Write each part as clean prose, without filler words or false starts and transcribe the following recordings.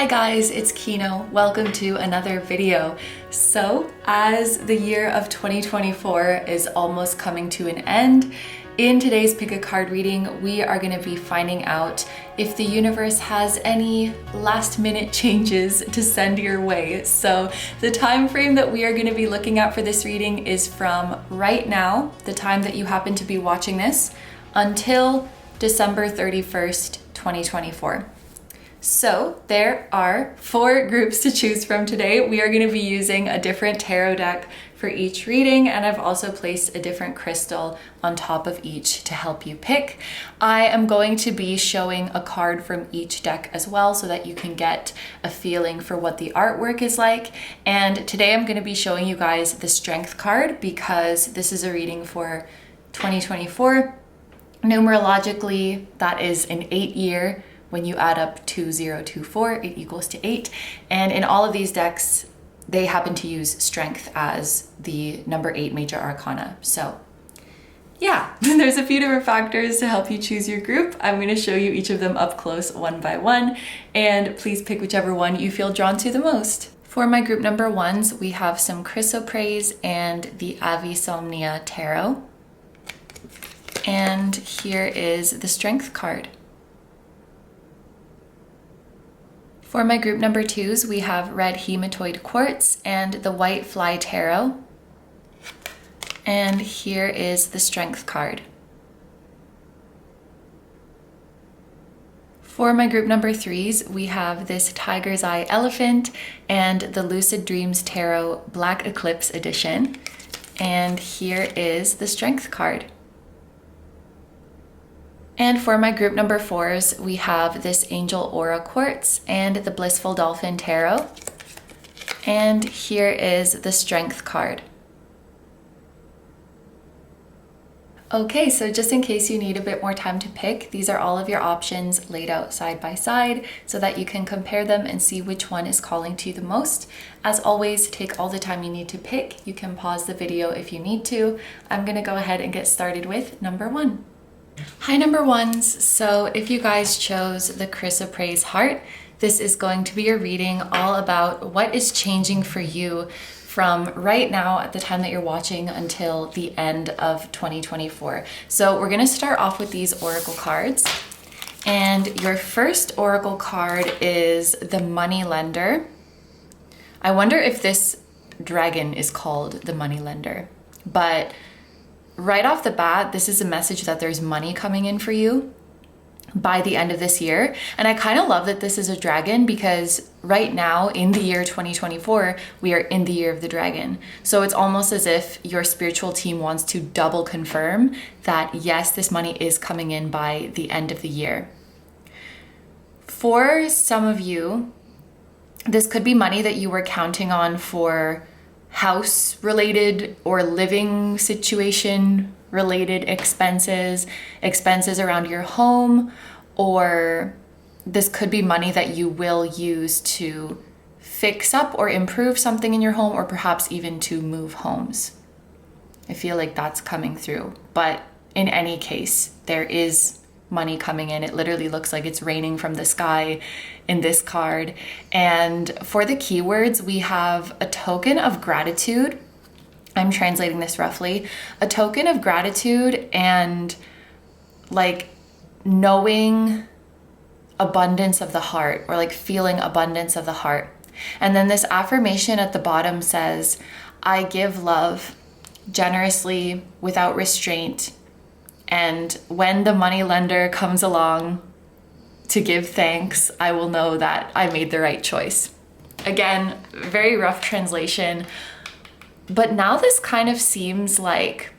Hi guys, it's Kino. Welcome to another video. So, as the year of 2024 is almost coming to an end, in today's Pick a Card reading, we are going to be finding out if the universe has any last minute changes to send your way. So the time frame that we are going to be looking at for this reading is from right now, the time that you happen to be watching this, until December 31st, 2024. So there are 4 groups to choose from today. We are going to be using a different tarot deck for each reading, and I've also placed a different crystal on top of each to help you pick. I am going to be showing a card from each deck as well so that you can get a feeling for what the artwork is like. And today I'm going to be showing you guys the Strength card because this is a reading for 2024. Numerologically, that is an 8-year. When you add up 2024, it equals to 8. And in all of these decks, they happen to use strength as the number 8 major arcana. So yeah, there's a few different factors to help you choose your group. I'm going to show you each of them up close one by one, and please pick whichever one you feel drawn to the most. For my group number 1s, we have some Chrysoprase and the Avisomnia Tarot. And here is the Strength card. For my group number 2s, we have red Hematoid Quartz and the White Fly Tarot. And here is the Strength card. For my group number 3s, we have this Tiger's Eye Elephant and the Lucid Dreams Tarot Black Eclipse Edition. And here is the Strength card. And for my group number 4s, we have this Angel Aura Quartz and the Blissful Dolphin Tarot. And here is the Strength card. Okay, so just in case you need a bit more time to pick, these are all of your options laid out side by side so that you can compare them and see which one is calling to you the most. As always, take all the time you need to pick. You can pause the video if you need to. I'm gonna go ahead and get started with number 1. Hi number 1s, so if you guys chose the Chrysoprase heart, this is going to be a reading all about what is changing for you from right now at the time that you're watching until the end of 2024. So we're going to start off with these oracle cards, and your first oracle card is the Moneylender. I wonder if this dragon is called the Moneylender, but right off the bat, this is a message that there's money coming in for you by the end of this year. And I kind of love that this is a dragon because right now in the year 2024, we are in the year of the dragon. So it's almost as if your spiritual team wants to double confirm that yes, this money is coming in by the end of the year. For some of you, this could be money that you were counting on for house related or living situation related expenses around your home, or this could be money that you will use to fix up or improve something in your home, or perhaps even to move homes. I feel like that's coming through, but in any case, there is money coming in. It literally looks like it's raining from the sky in this card. And for the keywords, we have a token of gratitude. I'm translating this roughly. A token of gratitude and like knowing abundance of the heart, or like feeling abundance of the heart. And then this affirmation at the bottom says, I give love generously without restraint. And when the money lender comes along to give thanks, I will know that I made the right choice. Again, very rough translation, but now this kind of seems like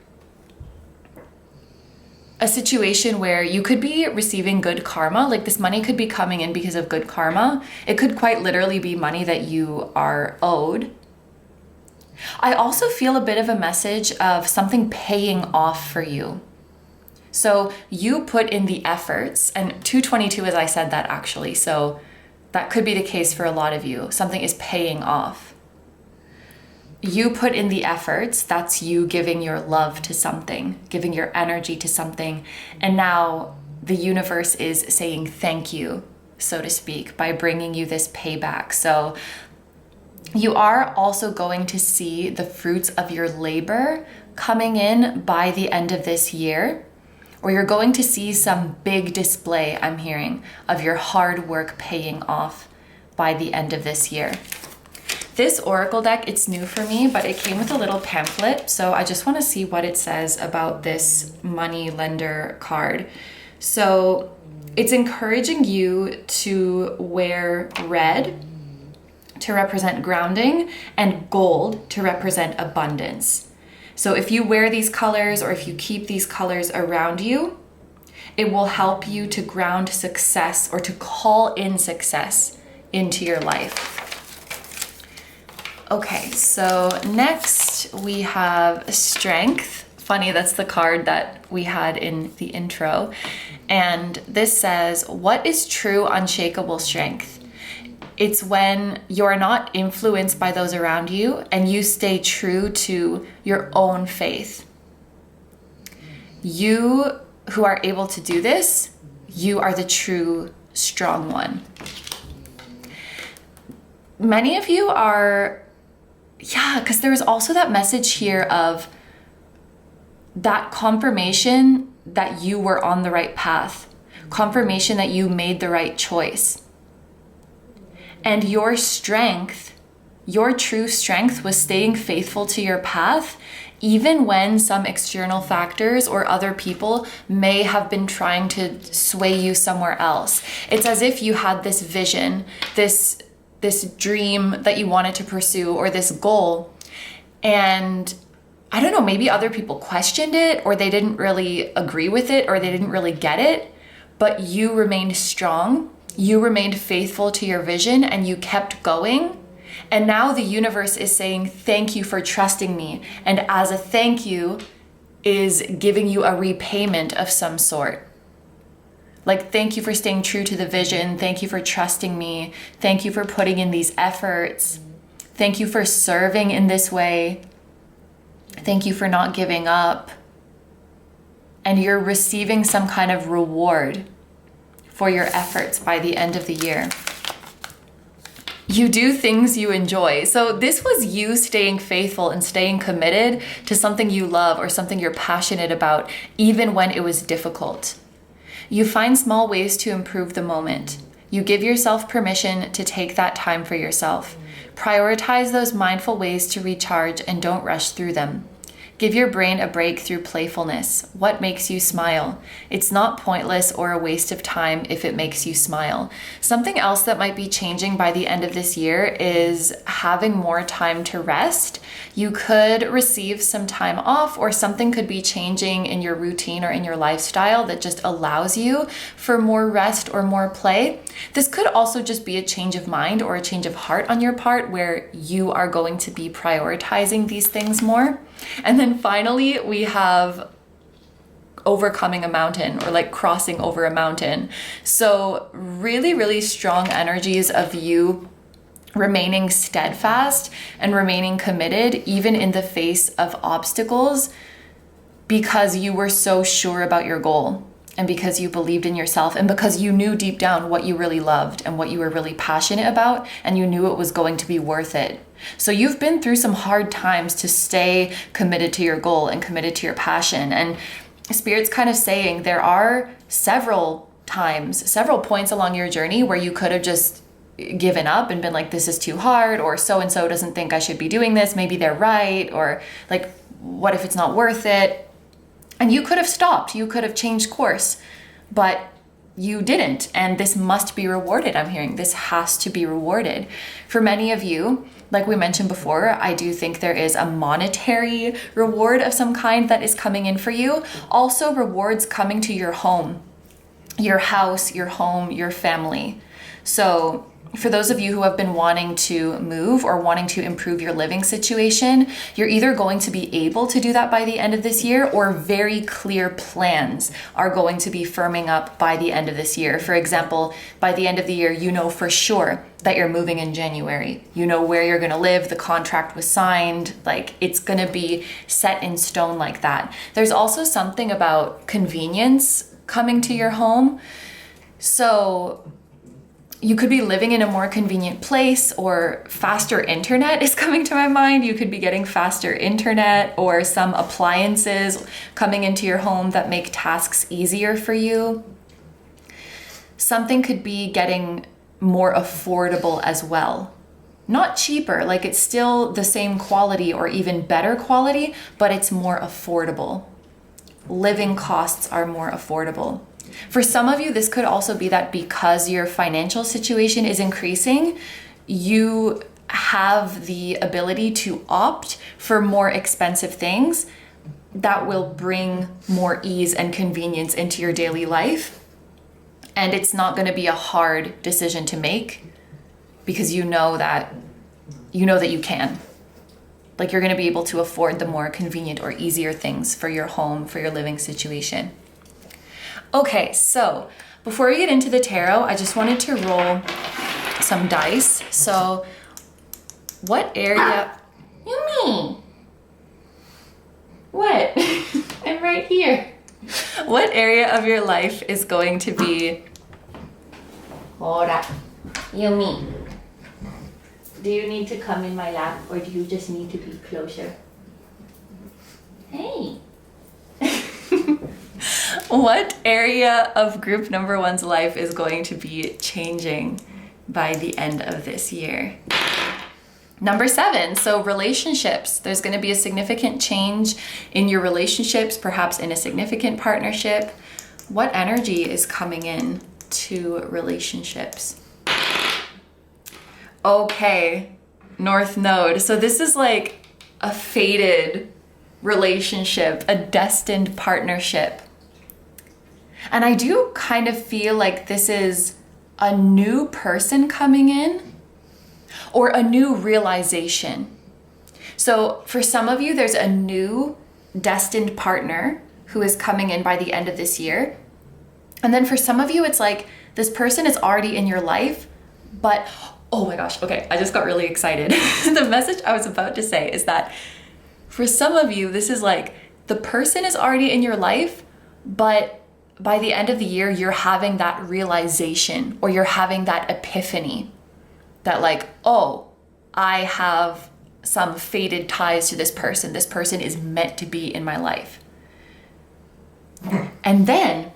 a situation where you could be receiving good karma. Like this money could be coming in because of good karma. It could quite literally be money that you are owed. I also feel a bit of a message of something paying off for you. So you put in the efforts, and 222 as I said that actually, so that could be the case for a lot of you. Something is paying off. You put in the efforts, that's you giving your love to something, giving your energy to something, and now the universe is saying thank you so to speak, by bringing you this payback. So you are also going to see the fruits of your labor coming in by the end of this year, or you're going to see some big display, I'm hearing, of your hard work paying off by the end of this year. This oracle deck, it's new for me, but it came with a little pamphlet, so I just want to see what it says about this money lender card. So it's encouraging you to wear red to represent grounding and gold to represent abundance. So if you wear these colors, or if you keep these colors around you, it will help you to ground success, or to call in success into your life. Okay, so next we have strength. Funny, that's the card that we had in the intro. And this says, what is true, unshakable strength? It's when you're not influenced by those around you and you stay true to your own faith. You who are able to do this, you are the true strong one. Many of you are, because there's also that message here of that confirmation that you were on the right path, confirmation that you made the right choice. And your strength, your true strength, was staying faithful to your path, even when some external factors or other people may have been trying to sway you somewhere else. It's as if you had this vision, this dream that you wanted to pursue, or this goal, and I don't know, maybe other people questioned it, or they didn't really agree with it, or they didn't really get it, but you remained strong. You remained faithful to your vision and you kept going. And now the universe is saying, thank you for trusting me. And as a thank you, is giving you a repayment of some sort. Like, thank you for staying true to the vision. Thank you for trusting me. Thank you for putting in these efforts. Thank you for serving in this way. Thank you for not giving up. And you're receiving some kind of reward for your efforts by the end of the year. You do things you enjoy. So this was you staying faithful and staying committed to something you love or something you're passionate about, even when it was difficult. You find small ways to improve the moment. You give yourself permission to take that time for yourself. Prioritize those mindful ways to recharge and don't rush through them. Give your brain a break through playfulness. What makes you smile? It's not pointless or a waste of time if it makes you smile. Something else that might be changing by the end of this year is having more time to rest. You could receive some time off, or something could be changing in your routine or in your lifestyle that just allows you for more rest or more play. This could also just be a change of mind or a change of heart on your part, where you are going to be prioritizing these things more. And then finally, we have overcoming a mountain, or like crossing over a mountain. So really, really strong energies of you remaining steadfast and remaining committed, even in the face of obstacles, because you were so sure about your goal, and because you believed in yourself, and because you knew deep down what you really loved and what you were really passionate about, and you knew it was going to be worth it. So you've been through some hard times to stay committed to your goal and committed to your passion. And Spirit's kind of saying there are several times, several points along your journey where you could have just given up and been like, this is too hard, or so-and-so doesn't think I should be doing this, maybe they're right, or like, what if it's not worth it? And you could have stopped, you could have changed course, but you didn't. And this must be rewarded, I'm hearing. This has to be rewarded. For many of you, like we mentioned before, I do think there is a monetary reward of some kind that is coming in for you. Also, rewards coming to your home, your house, your home, your family. So for those of you who have been wanting to move or wanting to improve your living situation, you're either going to be able to do that by the end of this year, or very clear plans are going to be firming up by the end of this year. For example, by the end of the year, you know for sure that you're moving in January. You know where you're going to live, the contract was signed, like it's going to be set in stone like that. There's also something about convenience coming to your home. So You could be living in a more convenient place, or faster internet is coming to my mind. You could be getting faster internet or some appliances coming into your home that make tasks easier for you. Something could be getting more affordable as well. Not cheaper, like it's still the same quality or even better quality, but it's more affordable. Living costs are more affordable. For some of you, this could also be that because your financial situation is increasing, you have the ability to opt for more expensive things that will bring more ease and convenience into your daily life. And it's not going to be a hard decision to make because you know that you can. Like you're going to be able to afford the more convenient or easier things for your home, for your living situation. Okay, so before we get into the tarot, I just wanted to roll some dice. So what area? Yumi! What? I'm right here. What area of your life is going to be... Ora, Yumi. Do you need to come in my lap, or do you just need to be closer? Hey! What area of group number one's life is going to be changing by the end of this year? Number 7, so relationships. There's going to be a significant change in your relationships, perhaps in a significant partnership. What energy is coming in to relationships? Okay, North Node. So this is like a fated relationship, a destined partnership. And I do kind of feel like this is a new person coming in or a new realization. So for some of you, there's a new destined partner who is coming in by the end of this year. And then for some of you, it's like this person is already in your life, but oh my gosh, okay, I just got really excited. The message I was about to say is that for some of you, this is like the person is already in your life, but by the end of the year, you're having that realization or you're having that epiphany that like, oh, I have some fated ties to this person. This person is meant to be in my life. And then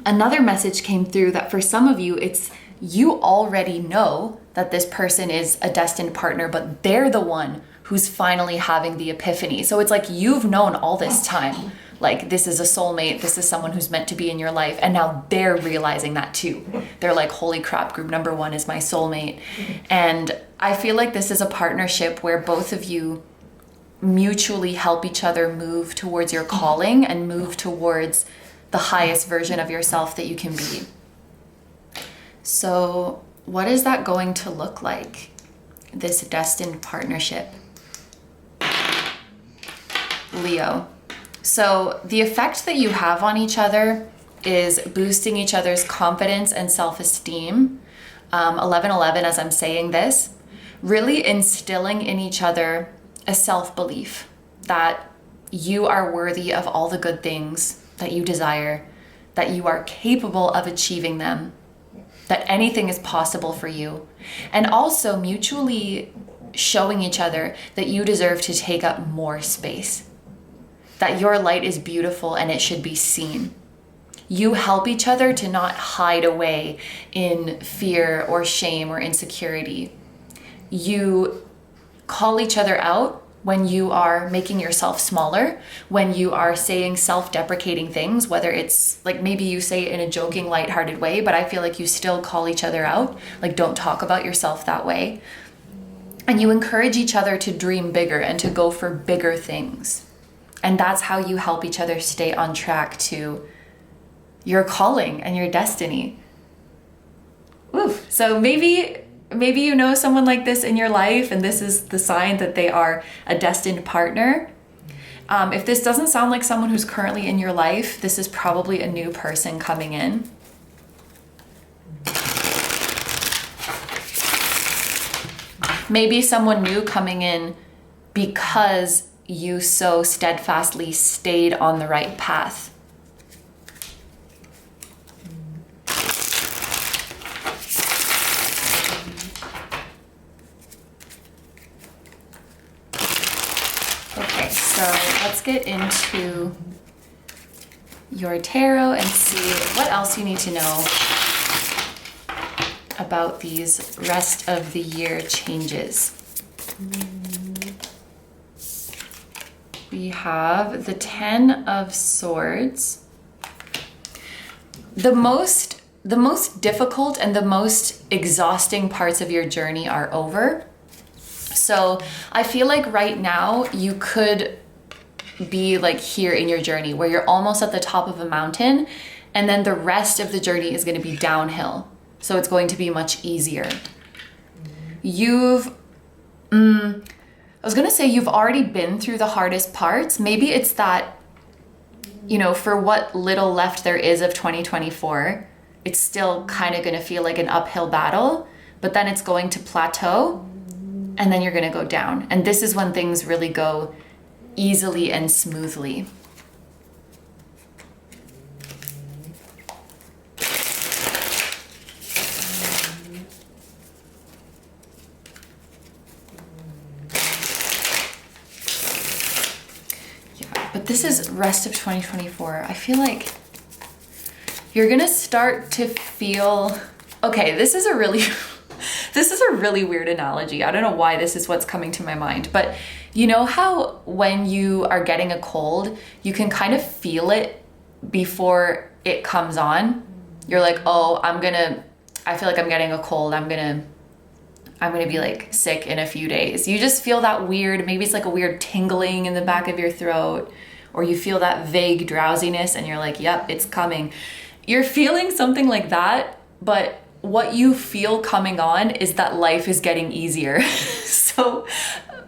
another message came through that for some of you, it's you already know that this person is a destined partner, but they're the one who's finally having the epiphany. So it's like you've known all this time. Like this is a soulmate, this is someone who's meant to be in your life, and now they're realizing that too. They're like, holy crap, group number one is my soulmate. And I feel like this is a partnership where both of you mutually help each other move towards your calling and move towards the highest version of yourself that you can be. So what is that going to look like, this destined partnership? Leo. So the effect that you have on each other is boosting each other's confidence and self-esteem. 1111, as I'm saying this, really instilling in each other a self-belief that you are worthy of all the good things that you desire, that you are capable of achieving them, that anything is possible for you, and also mutually showing each other that you deserve to take up more space, that your light is beautiful and it should be seen. You help each other to not hide away in fear or shame or insecurity. You call each other out when you are making yourself smaller, when you are saying self-deprecating things, whether it's like maybe you say it in a joking, lighthearted way, but I feel like you still call each other out, like don't talk about yourself that way. And you encourage each other to dream bigger and to go for bigger things. And that's how you help each other stay on track to your calling and your destiny. Oof. So maybe you know someone like this in your life, and this is the sign that they are a destined partner. If this doesn't sound like someone who's currently in your life, this is probably a new person coming in. Maybe someone new coming in because you so steadfastly stayed on the right path. let's get into your tarot and see what else you need to know about these rest of the year changes. We have the 10 of Swords. The most difficult and the most exhausting parts of your journey are over. So I feel like right now you could be like here in your journey where you're almost at the top of a mountain, and then the rest of the journey is going to be downhill. So it's going to be much easier. I was going to say you've already been through the hardest parts. Maybe it's that, you know, for what little left there is of 2024, it's still kind of going to feel like an uphill battle, but then it's going to plateau and then you're going to go down. And this is when things really go easily and smoothly. But this is rest of 2024. I feel like you're gonna start to feel, okay, this is a really weird analogy. I don't know why this is what's coming to my mind, but you know how when you are getting a cold, you can kind of feel it before it comes on? You're like, oh, I feel like I'm getting a cold. I'm gonna be like sick in a few days. You just feel that weird, maybe it's like a weird tingling in the back of your throat, or you feel that vague drowsiness and you're like, yep, it's coming. You're feeling something like that, but what you feel coming on is that life is getting easier. So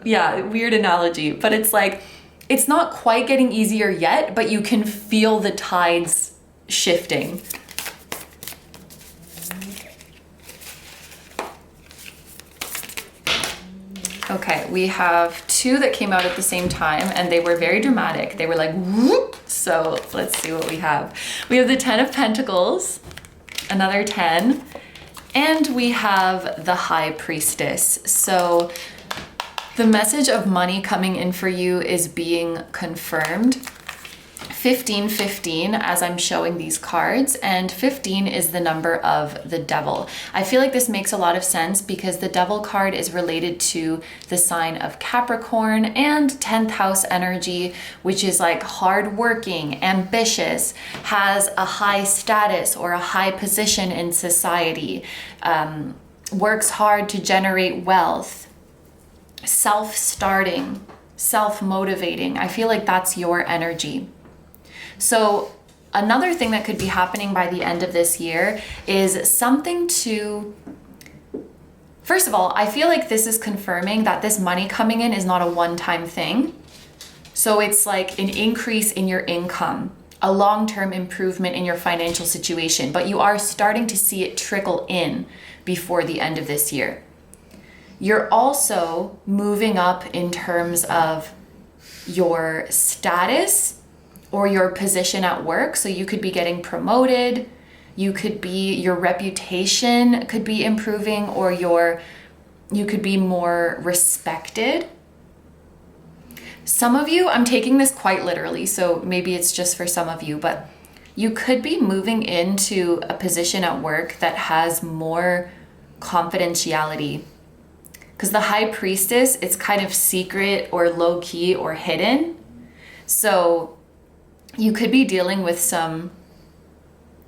yeah, weird analogy, but it's like, it's not quite getting easier yet, but you can feel the tides shifting. Okay, we have two that came out at the same time and they were very dramatic. They were like, whoop. So let's see what we have. We have the 10 of Pentacles, another 10, and we have the High Priestess. So the message of money coming in for you is being confirmed. 1515 as I'm showing these cards, and 15 is the number of the devil. I feel like this makes a lot of sense because the devil card is related to the sign of Capricorn and 10th house energy, which is like hardworking, ambitious, has a high status or a high position in society, works hard to generate wealth, self-starting, self-motivating. I feel like that's your energy. So another thing that could be happening by the end of this year is something to, first of all, I feel like this is confirming that this money coming in is not a one-time thing. So it's like an increase in your income, a long-term improvement in your financial situation, but you are starting to see it trickle in before the end of this year. You're also moving up in terms of your status or your position at work. So you could be getting promoted, your reputation could be improving, or you could be more respected. Some of you, I'm taking this quite literally, so maybe it's just for some of you, but you could be moving into a position at work that has more confidentiality. Because the High Priestess, it's kind of secret or low-key or hidden. So you could be dealing with some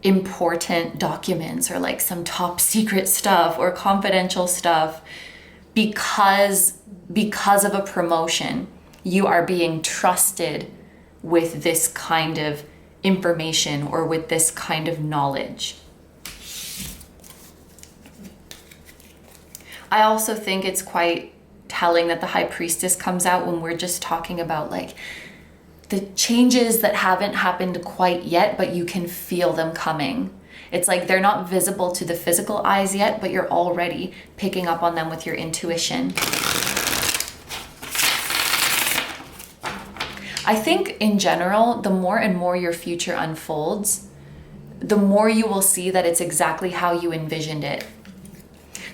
important documents or like some top secret stuff or confidential stuff because of a promotion. You are being trusted with this kind of information or with this kind of knowledge. I also think it's quite telling that the High Priestess comes out when we're just talking about like the changes that haven't happened quite yet, but you can feel them coming. It's like they're not visible to the physical eyes yet, but you're already picking up on them with your intuition. I think in general, the more and more your future unfolds, the more you will see that it's exactly how you envisioned it.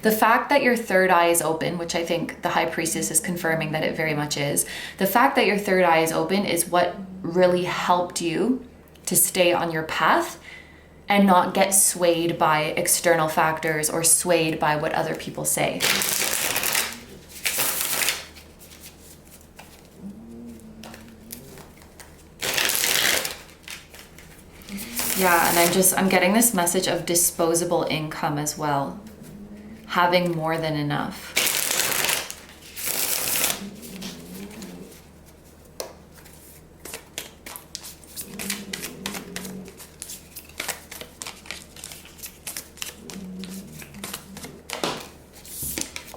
The fact that your third eye is open, which I think the High Priestess is confirming that it very much is, the fact that your third eye is open is what really helped you to stay on your path and not get swayed by external factors or swayed by what other people say. Yeah, and I'm getting this message of disposable income as well. Having more than enough.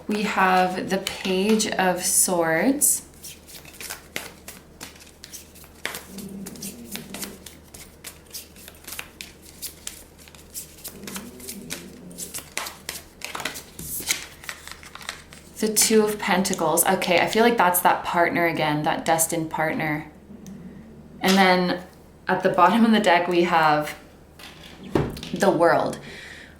We have the Page of Swords. The Two of Pentacles. Okay, I feel like that's that partner again, that destined partner. And then at the bottom of the deck, we have the World.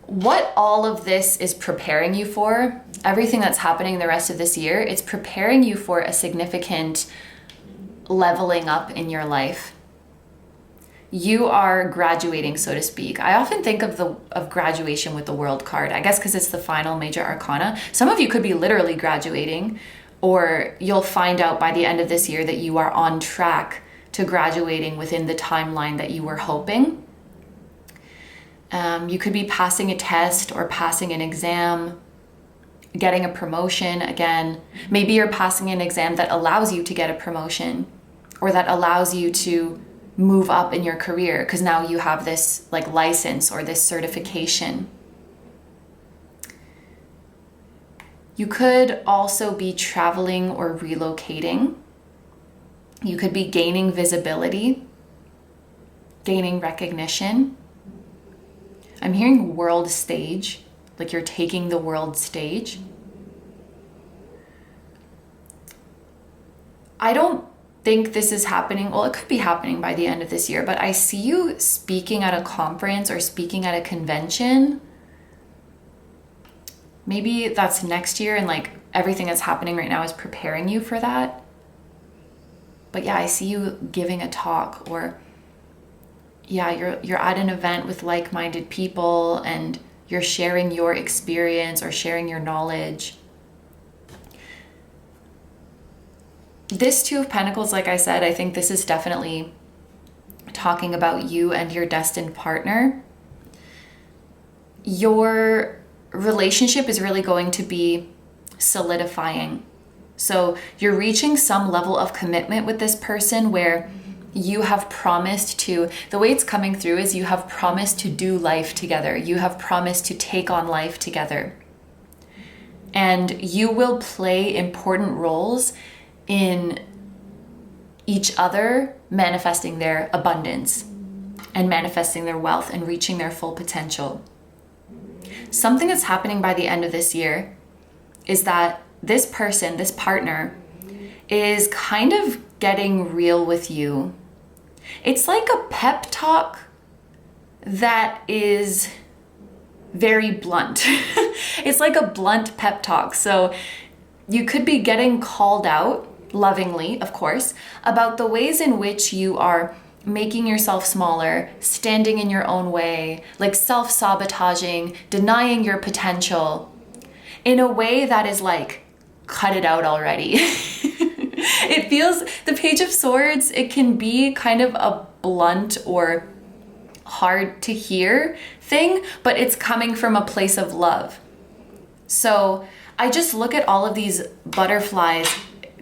What all of this is preparing you for, everything that's happening the rest of this year, it's preparing you for a significant leveling up in your life. You are graduating, so to speak. I often think of graduation with the World card, I guess because it's the final major arcana. Some of you could be literally graduating, or you'll find out by the end of this year that you are on track to graduating within the timeline that you were hoping. You could be passing a test or passing an exam, getting a promotion again. Maybe you're passing an exam that allows you to get a promotion, or that allows you to move up in your career because now you have this like license or this certification. You could also be traveling or relocating. You could be gaining visibility, gaining recognition. I'm hearing world stage, like you're taking the world stage. I don't think this is happening. Well, it could be happening by the end of this year, but I see you speaking at a conference or speaking at a convention. Maybe that's next year, and like everything that's happening right now is preparing you for that. But yeah, I see you giving a talk, or yeah, you're at an event with like-minded people and you're sharing your experience or sharing your knowledge. This Two of Pentacles, like I said, I think this is definitely talking about you and your destined partner. Your relationship is really going to be solidifying. So you're reaching some level of commitment with this person where you have promised to, the way it's coming through is you have promised to do life together. You have promised to take on life together. And you will play important roles in each other manifesting their abundance and manifesting their wealth and reaching their full potential. Something that's happening by the end of this year is that this person, this partner, is kind of getting real with you. It's like a pep talk that is very blunt. It's like a blunt pep talk. So you could be getting called out, lovingly, of course, about the ways in which you are making yourself smaller, standing in your own way, like self-sabotaging, denying your potential in a way that is like, cut it out already. It feels, the Page of Swords, it can be kind of a blunt or hard to hear thing, but it's coming from a place of love. So I just look at all of these butterflies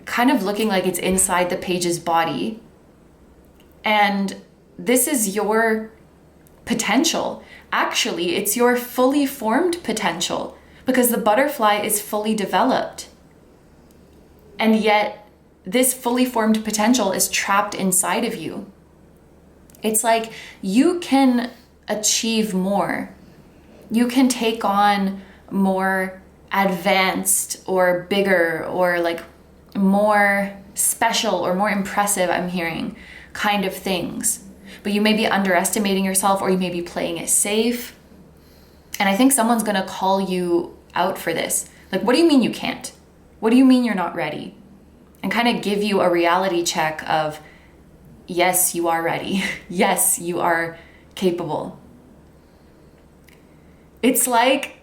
kind of looking like it's inside the page's body. And this is your potential. Actually, it's your fully formed potential because the butterfly is fully developed. And yet this fully formed potential is trapped inside of you. It's like you can achieve more. You can take on more advanced or bigger or like more special or more impressive, I'm hearing, kind of things. But you may be underestimating yourself, or you may be playing it safe. And I think someone's gonna call you out for this. Like, what do you mean you can't? What do you mean you're not ready? And kind of give you a reality check of, yes, you are ready. Yes, you are capable. It's like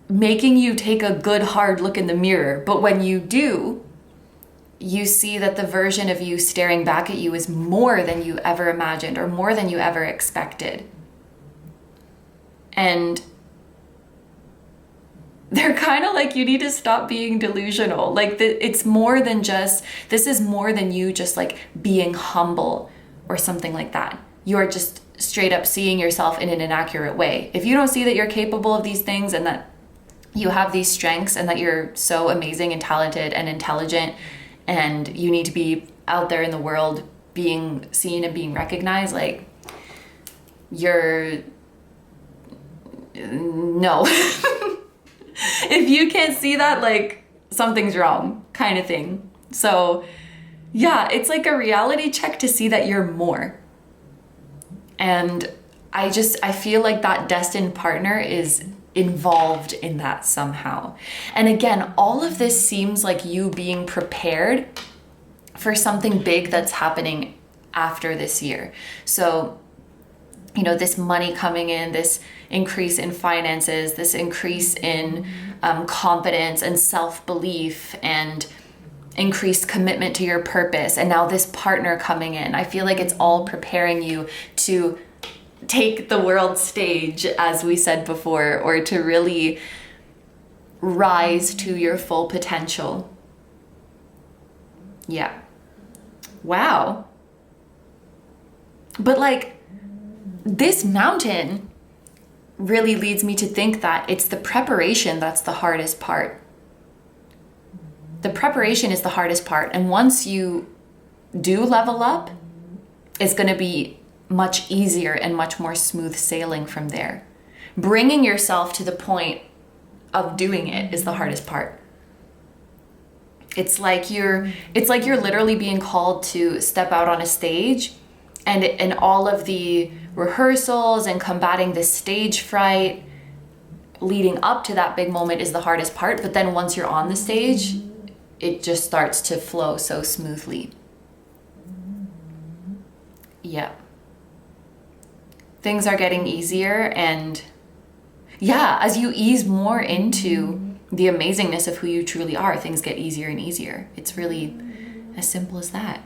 making you take a good hard look in the mirror. But when you do, you see that the version of you staring back at you is more than you ever imagined or more than you ever expected. And they're kind of like, you need to stop being delusional. Like, it's more than just, this is more than you just like being humble or something like that. You are just straight up seeing yourself in an inaccurate way. If you don't see that you're capable of these things and that you have these strengths and that you're so amazing and talented and intelligent and you need to be out there in the world being seen and being recognized, like, you're, no. If you can't see that, like, something's wrong, kind of thing. So yeah, it's like a reality check to see that you're more. And I feel like that destined partner is involved in that somehow. And again, all of this seems like you being prepared for something big that's happening after this year. So, you know, this money coming in, this increase in finances, this increase in confidence and self-belief and increased commitment to your purpose. And now this partner coming in, I feel like it's all preparing you to take the world stage, as we said before, or to really rise to your full potential. Yeah. Wow. But like, this mountain really leads me to think that it's the preparation that's the hardest part. The preparation is the hardest part. And once you do level up, it's going to be much easier and much more smooth sailing from there. Bringing yourself to the point of doing it is the hardest part. It's like you're literally being called to step out on a stage, and all of the rehearsals and combating this stage fright leading up to that big moment is the hardest part. But then once you're on the stage, it just starts to flow so smoothly. Yeah. Things are getting easier, and yeah, as you ease more into the amazingness of who you truly are, things get easier and easier. It's really as simple as that.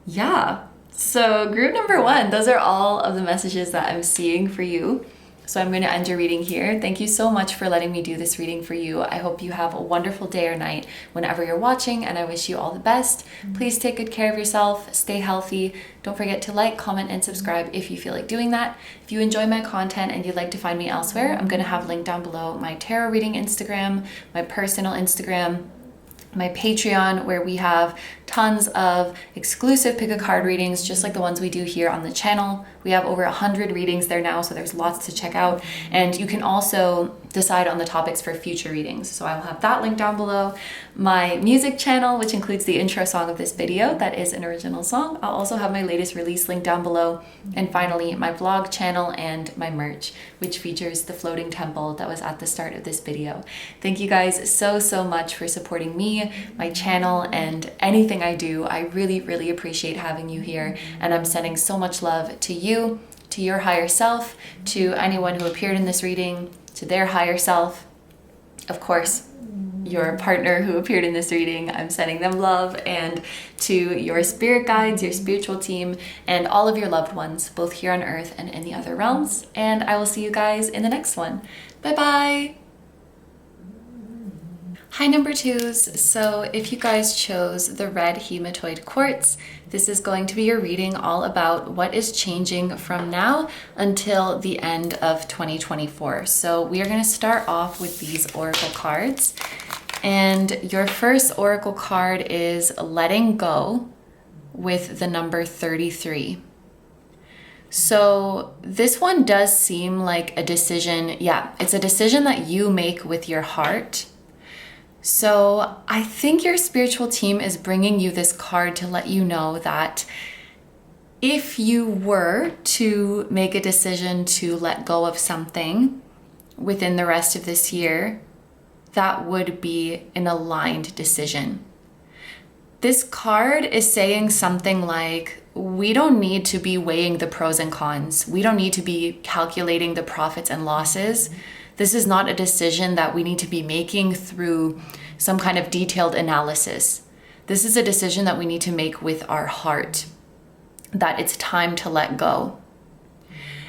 Yeah. So group number 1, those are all of the messages that I'm seeing for you. So I'm going to end your reading here. Thank you so much for letting me do this reading for you. I hope you have a wonderful day or night whenever you're watching, and I wish you all the best. Please take good care of yourself, stay healthy. Don't forget to like, comment, and subscribe if you feel like doing that. If you enjoy my content and you'd like to find me elsewhere, I'm going to have linked down below my tarot reading Instagram, my personal Instagram, my Patreon, where we have tons of exclusive pick a card readings, just like the ones we do here on the channel. We have over 100 readings there now, so there's lots to check out. And you can also decide on the topics for future readings. So I will have that link down below. My music channel, which includes the intro song of this video, that is an original song. I'll also have my latest release link down below. And finally, my vlog channel and my merch, which features the floating temple that was at the start of this video. Thank you guys so much for supporting me, my channel, and anything I do. I really appreciate having you here, and I'm sending so much love to you, to your higher self, to anyone who appeared in this reading, to their higher self. Of course, your partner who appeared in this reading, I'm sending them love, and to your spirit guides, your spiritual team, and all of your loved ones, both here on earth and in the other realms. And I will see you guys in the next one. Bye-bye. Hi number 2s, so if you guys chose the red Hematoid Quartz, this is going to be your reading all about what is changing from now until the end of 2024. So we are going to start off with these oracle cards, and your first oracle card is letting go with the number 33. So this one does seem like a decision. Yeah, it's a decision that you make with your heart. So I think your spiritual team is bringing you this card to let you know that if you were to make a decision to let go of something, within the rest of this year, that would be an aligned decision. This card is saying something like, we don't need to be weighing the pros and cons. We don't need to be calculating the profits and losses. This is not a decision that we need to be making through some kind of detailed analysis. This is a decision that we need to make with our heart, that it's time to let go.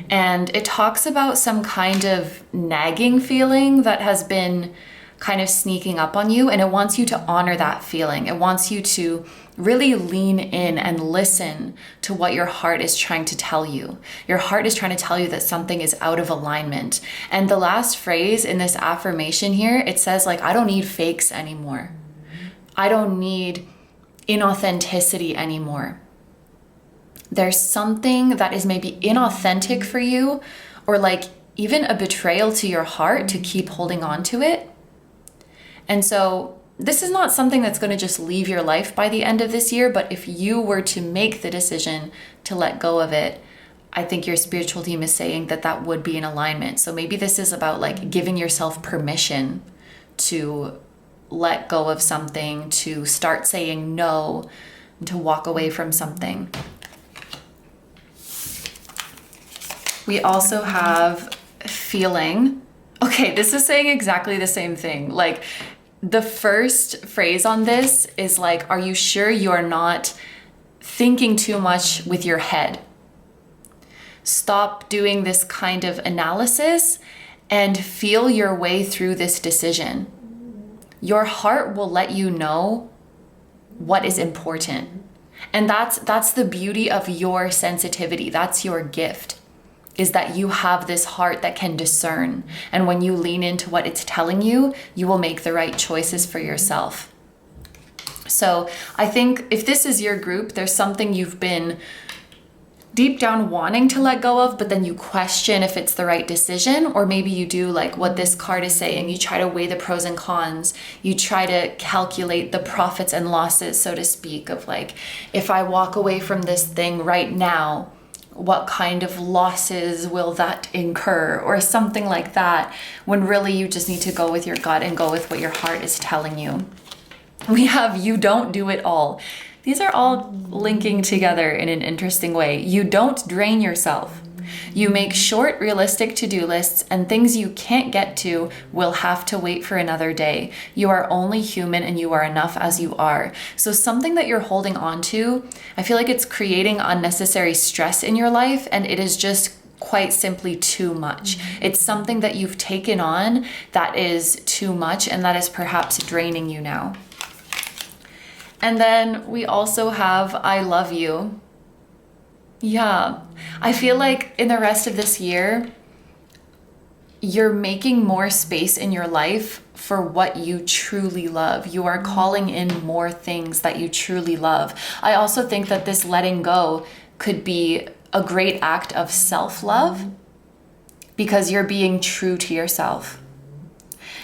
And it talks about some kind of nagging feeling that has been kind of sneaking up on you, and it wants you to honor that feeling. It wants you to really lean in and listen to what your heart is trying to tell you. Your heart is trying to tell you that something is out of alignment. And the last phrase in this affirmation here, it says like, I don't need fakes anymore. I don't need inauthenticity anymore. There's something that is maybe inauthentic for you, or like even a betrayal to your heart to keep holding on to it. And so this is not something that's going to just leave your life by the end of this year, but if you were to make the decision to let go of it, I think your spiritual team is saying that that would be in alignment. So maybe this is about like giving yourself permission to let go of something, to start saying no, to walk away from something. We also have feeling. Okay, this is saying exactly the same thing. Like, the first phrase on this is like, are you sure you're not thinking too much with your head? Stop doing this kind of analysis and feel your way through this decision. Your heart will let you know what is important. And that's the beauty of your sensitivity. That's your gift, is that you have this heart that can discern. And when you lean into what it's telling you, you will make the right choices for yourself. So I think if this is your group, there's something you've been deep down wanting to let go of, but then you question if it's the right decision, or maybe you do like what this card is saying. You try to weigh the pros and cons. You try to calculate the profits and losses, so to speak, of like, if I walk away from this thing right now, what kind of losses will that incur, or something like that, when really you just need to go with your gut and go with what your heart is telling you. We have you don't do it all. These are all linking together in an interesting way. You don't drain yourself. You make short, realistic to-do lists, and things you can't get to will have to wait for another day. You are only human and you are enough as you are. So something that you're holding on to, I feel like it's creating unnecessary stress in your life, and it is just quite simply too much. It's something that you've taken on that is too much, and that is perhaps draining you now. And then we also have I love you. Yeah, I feel like in the rest of this year, you're making more space in your life for what you truly love. You are calling in more things that you truly love. I also think that this letting go could be a great act of self-love, because you're being true to yourself.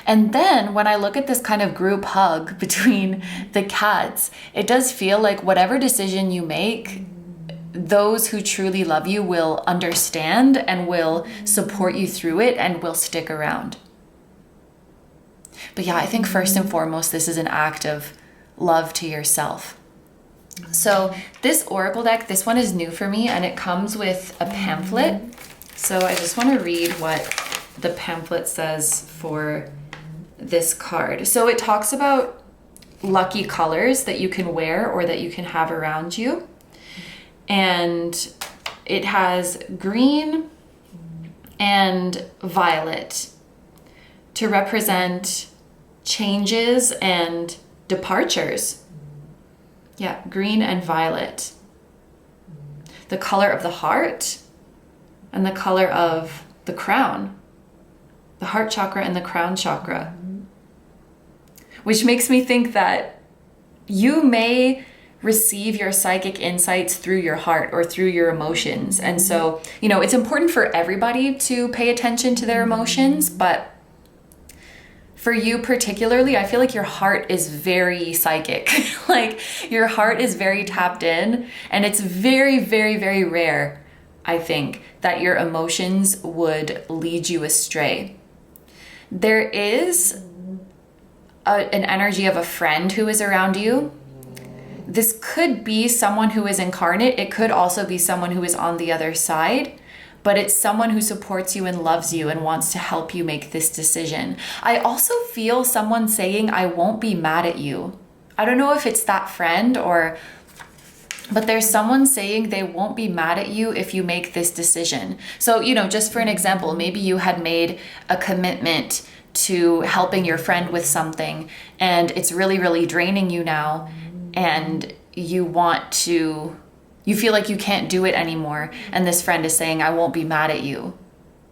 And then when I look at this kind of group hug between the cats, it does feel like whatever decision you make, those who truly love you will understand and will support you through it and will stick around. But yeah, I think first and foremost, this is an act of love to yourself. So this Oracle deck, this one is new for me, and it comes with a pamphlet. So I just want to read what the pamphlet says for this card. So it talks about lucky colors that you can wear or that you can have around you. And it has green and violet to represent changes and departures. Yeah, green and violet. The color of the heart and the color of the crown. The heart chakra and the crown chakra. Which makes me think that you may receive your psychic insights through your heart or through your emotions. And so, it's important for everybody to pay attention to their emotions, but for you particularly, I feel like your heart is very psychic. Like your heart is very tapped in, and it's very, very, very rare, I think, that your emotions would lead you astray. There is an energy of a friend who is around you. This could be someone who is incarnate. It could also be someone who is on the other side, but it's someone who supports you and loves you and wants to help you make this decision. I also feel someone saying, I won't be mad at you. I don't know if it's that friend but there's someone saying they won't be mad at you if you make this decision. So, just for an example, maybe you had made a commitment to helping your friend with something and it's really, really draining you now, and you feel like you can't do it anymore. And this friend is saying, I won't be mad at you.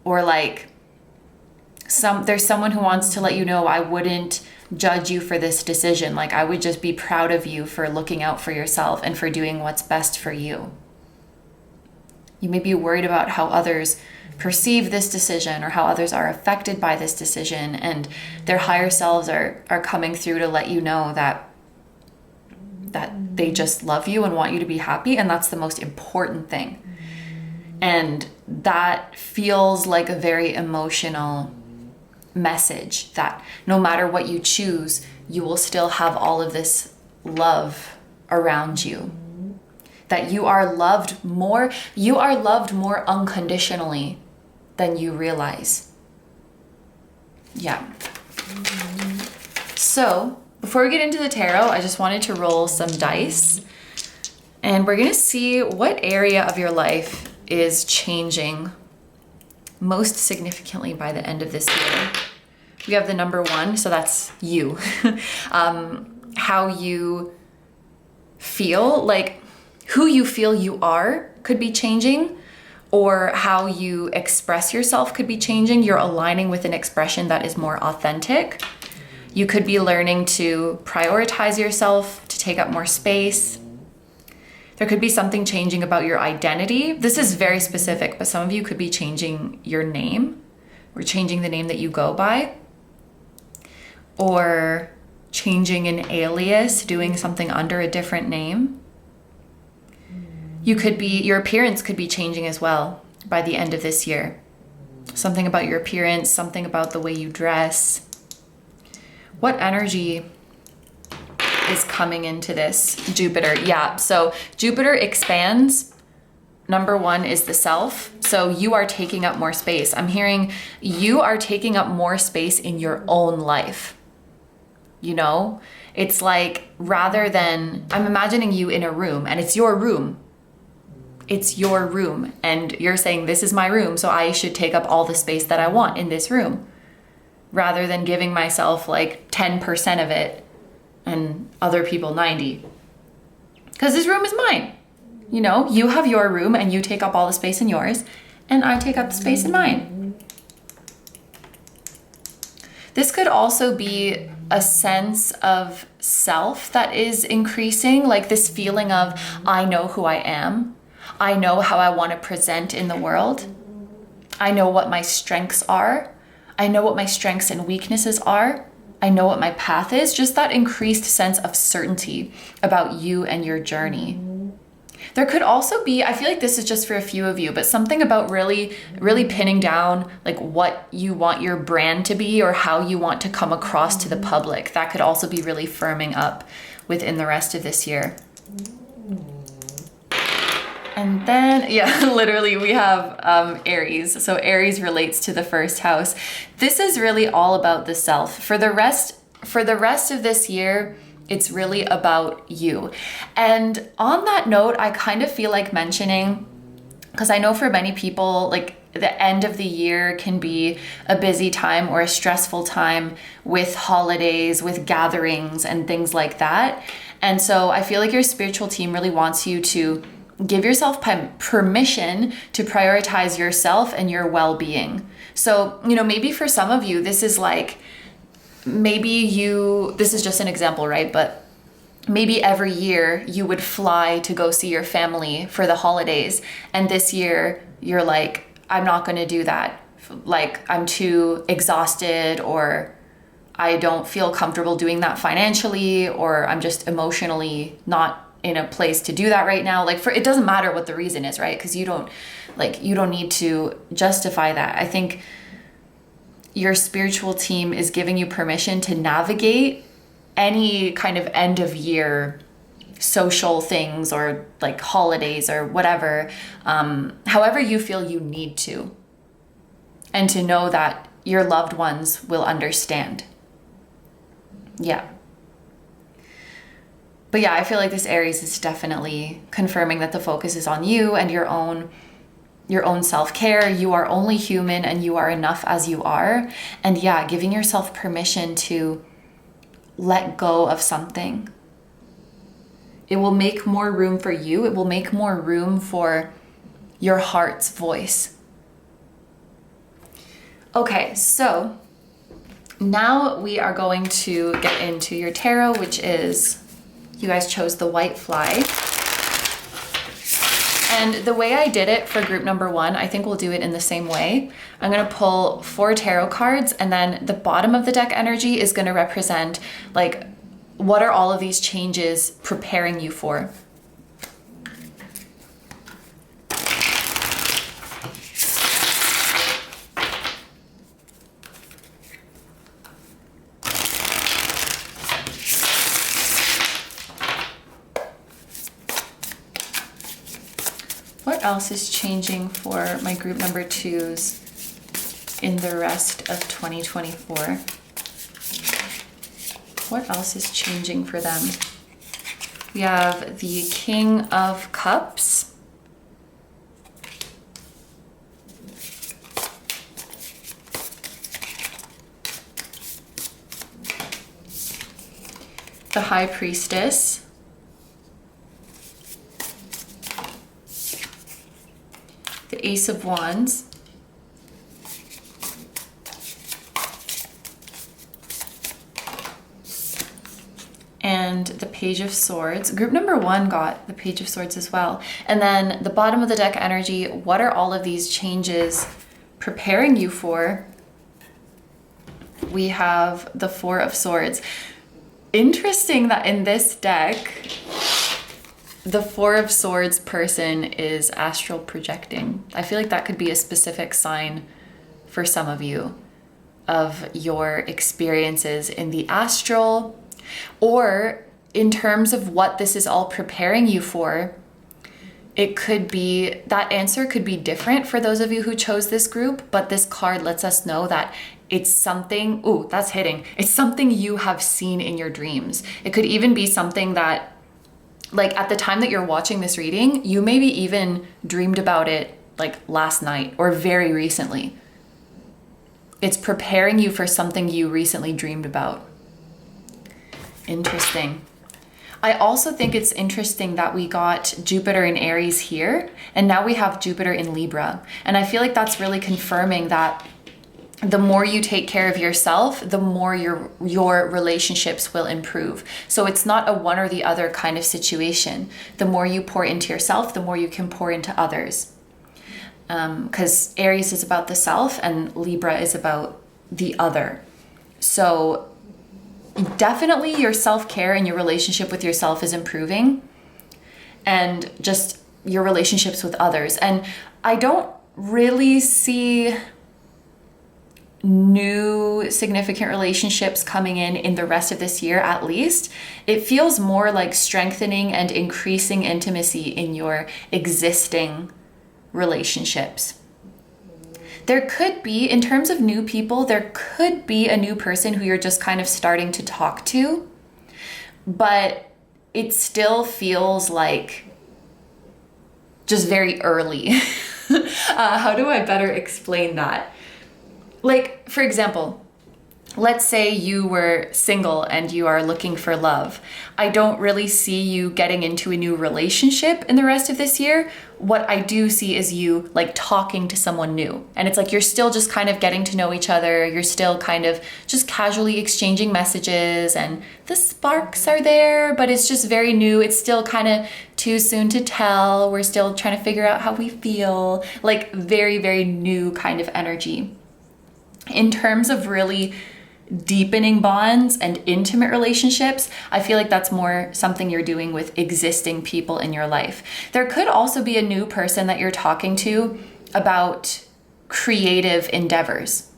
Or there's someone who wants to let you know, I wouldn't judge you for this decision. Like, I would just be proud of you for looking out for yourself and for doing what's best for you. You may be worried about how others perceive this decision or how others are affected by this decision, and their higher selves are coming through to let you know that they just love you and want you to be happy, and that's the most important thing. And that feels like a very emotional message, that no matter what you choose, you will still have all of this love around you. That you are loved more unconditionally than you realize. Yeah. So, before we get into the tarot, I just wanted to roll some dice, and we're gonna see what area of your life is changing most significantly by the end of this year. We have the number 1, so that's you. How you feel, like who you feel you are could be changing, or how you express yourself could be changing. You're aligning with an expression that is more authentic. You could be learning to prioritize yourself, to take up more space. There could be something changing about your identity. This is very specific, but some of you could be changing your name, or changing the name that you go by, or changing an alias, doing something under a different name. Your appearance could be changing as well by the end of this year. Something about your appearance, something about the way you dress. What energy is coming into this? Jupiter. Yeah, so Jupiter expands. Number 1 is the self. So you are taking up more space. I'm hearing you are taking up more space in your own life. It's like, rather than, I'm imagining you in a room, and it's your room. It's your room, and you're saying, this is my room, so I should take up all the space that I want in this room, rather than giving myself like 10% of it and other people 90. Because this room is mine. You have your room and you take up all the space in yours, and I take up the space in mine. This could also be a sense of self that is increasing, like this feeling of, I know who I am. I know how I want to present in the world. I know what my strengths are. I know what my strengths and weaknesses are. I know what my path is. Just that increased sense of certainty about you and your journey. There could also be, I feel like this is just for a few of you, but something about really, really pinning down like what you want your brand to be, or how you want to come across to the public. That could also be really firming up within the rest of this year. And then, yeah, literally we have Aries. So Aries relates to the first house. This is really all about the self. For the rest of this year, it's really about you. And on that note, I kind of feel like mentioning, because I know for many people, like the end of the year can be a busy time or a stressful time with holidays, with gatherings and things like that. And so I feel like your spiritual team really wants you to give yourself permission to prioritize yourself and your well-being. So, maybe for some of you, this is like, this is just an example, right? But maybe every year you would fly to go see your family for the holidays. And this year you're like, I'm not going to do that. Like, I'm too exhausted, or I don't feel comfortable doing that financially, or I'm just emotionally not in a place to do that right now. Like, it doesn't matter what the reason is, right? Because you don't need to justify that. I think your spiritual team is giving you permission to navigate any kind of end of year social things or like holidays or whatever, however you feel you need to. And to know that your loved ones will understand. Yeah. But yeah, I feel like this Aries is definitely confirming that the focus is on you and your own self-care. You are only human and you are enough as you are. And yeah, giving yourself permission to let go of something. It will make more room for you. It will make more room for your heart's voice. Okay, so now we are going to get into your tarot, which is, you guys chose the white fly. And the way I did it for group number 1, I think we'll do it in the same way. I'm gonna pull 4 tarot cards, and then the bottom of the deck energy is gonna represent like, what are all of these changes preparing you for? What else is changing for my group number 2s in the rest of 2024? What else is changing for them? We have the King of Cups. The High Priestess. The Ace of Wands. And the Page of Swords. Group number 1 got the Page of Swords as well. And then the bottom of the deck energy, what are all of these changes preparing you for? We have the 4 of Swords. Interesting that in this deck, the 4 of Swords person is astral projecting. I feel like that could be a specific sign for some of you of your experiences in the astral, or in terms of what this is all preparing you for. It could be, that answer could be different for those of you who chose this group, but this card lets us know that it's something, ooh, that's hitting. It's something you have seen in your dreams. It could even be something that, like at the time that you're watching this reading, you maybe even dreamed about it like last night or very recently. It's preparing you for something you recently dreamed about. Interesting. I also think it's interesting that we got Jupiter in Aries here, and now we have Jupiter in Libra. And I feel like that's really confirming that the more you take care of yourself, the more your relationships will improve. So it's not a one or the other kind of situation. The more you pour into yourself, the more you can pour into others. Because Aries is about the self and Libra is about the other. So definitely your self-care and your relationship with yourself is improving, and just your relationships with others. And I don't really see new significant relationships coming in the rest of this year, at least. It feels more like strengthening and increasing intimacy in your existing relationships. There could be, in terms of new people, there could be a new person who you're just kind of starting to talk to, but it still feels like just very early. How do I better explain that? Like, for example, let's say you were single and you are looking for love. I don't really see you getting into a new relationship in the rest of this year. What I do see is you like talking to someone new. And it's like you're still just kind of getting to know each other. You're still kind of just casually exchanging messages and the sparks are there, but it's just very new. It's still kind of too soon to tell. We're still trying to figure out how we feel. Like very, very new kind of energy. In terms of really deepening bonds and intimate relationships, I feel like that's more something you're doing with existing people in your life. There could also be a new person that you're talking to about creative endeavors.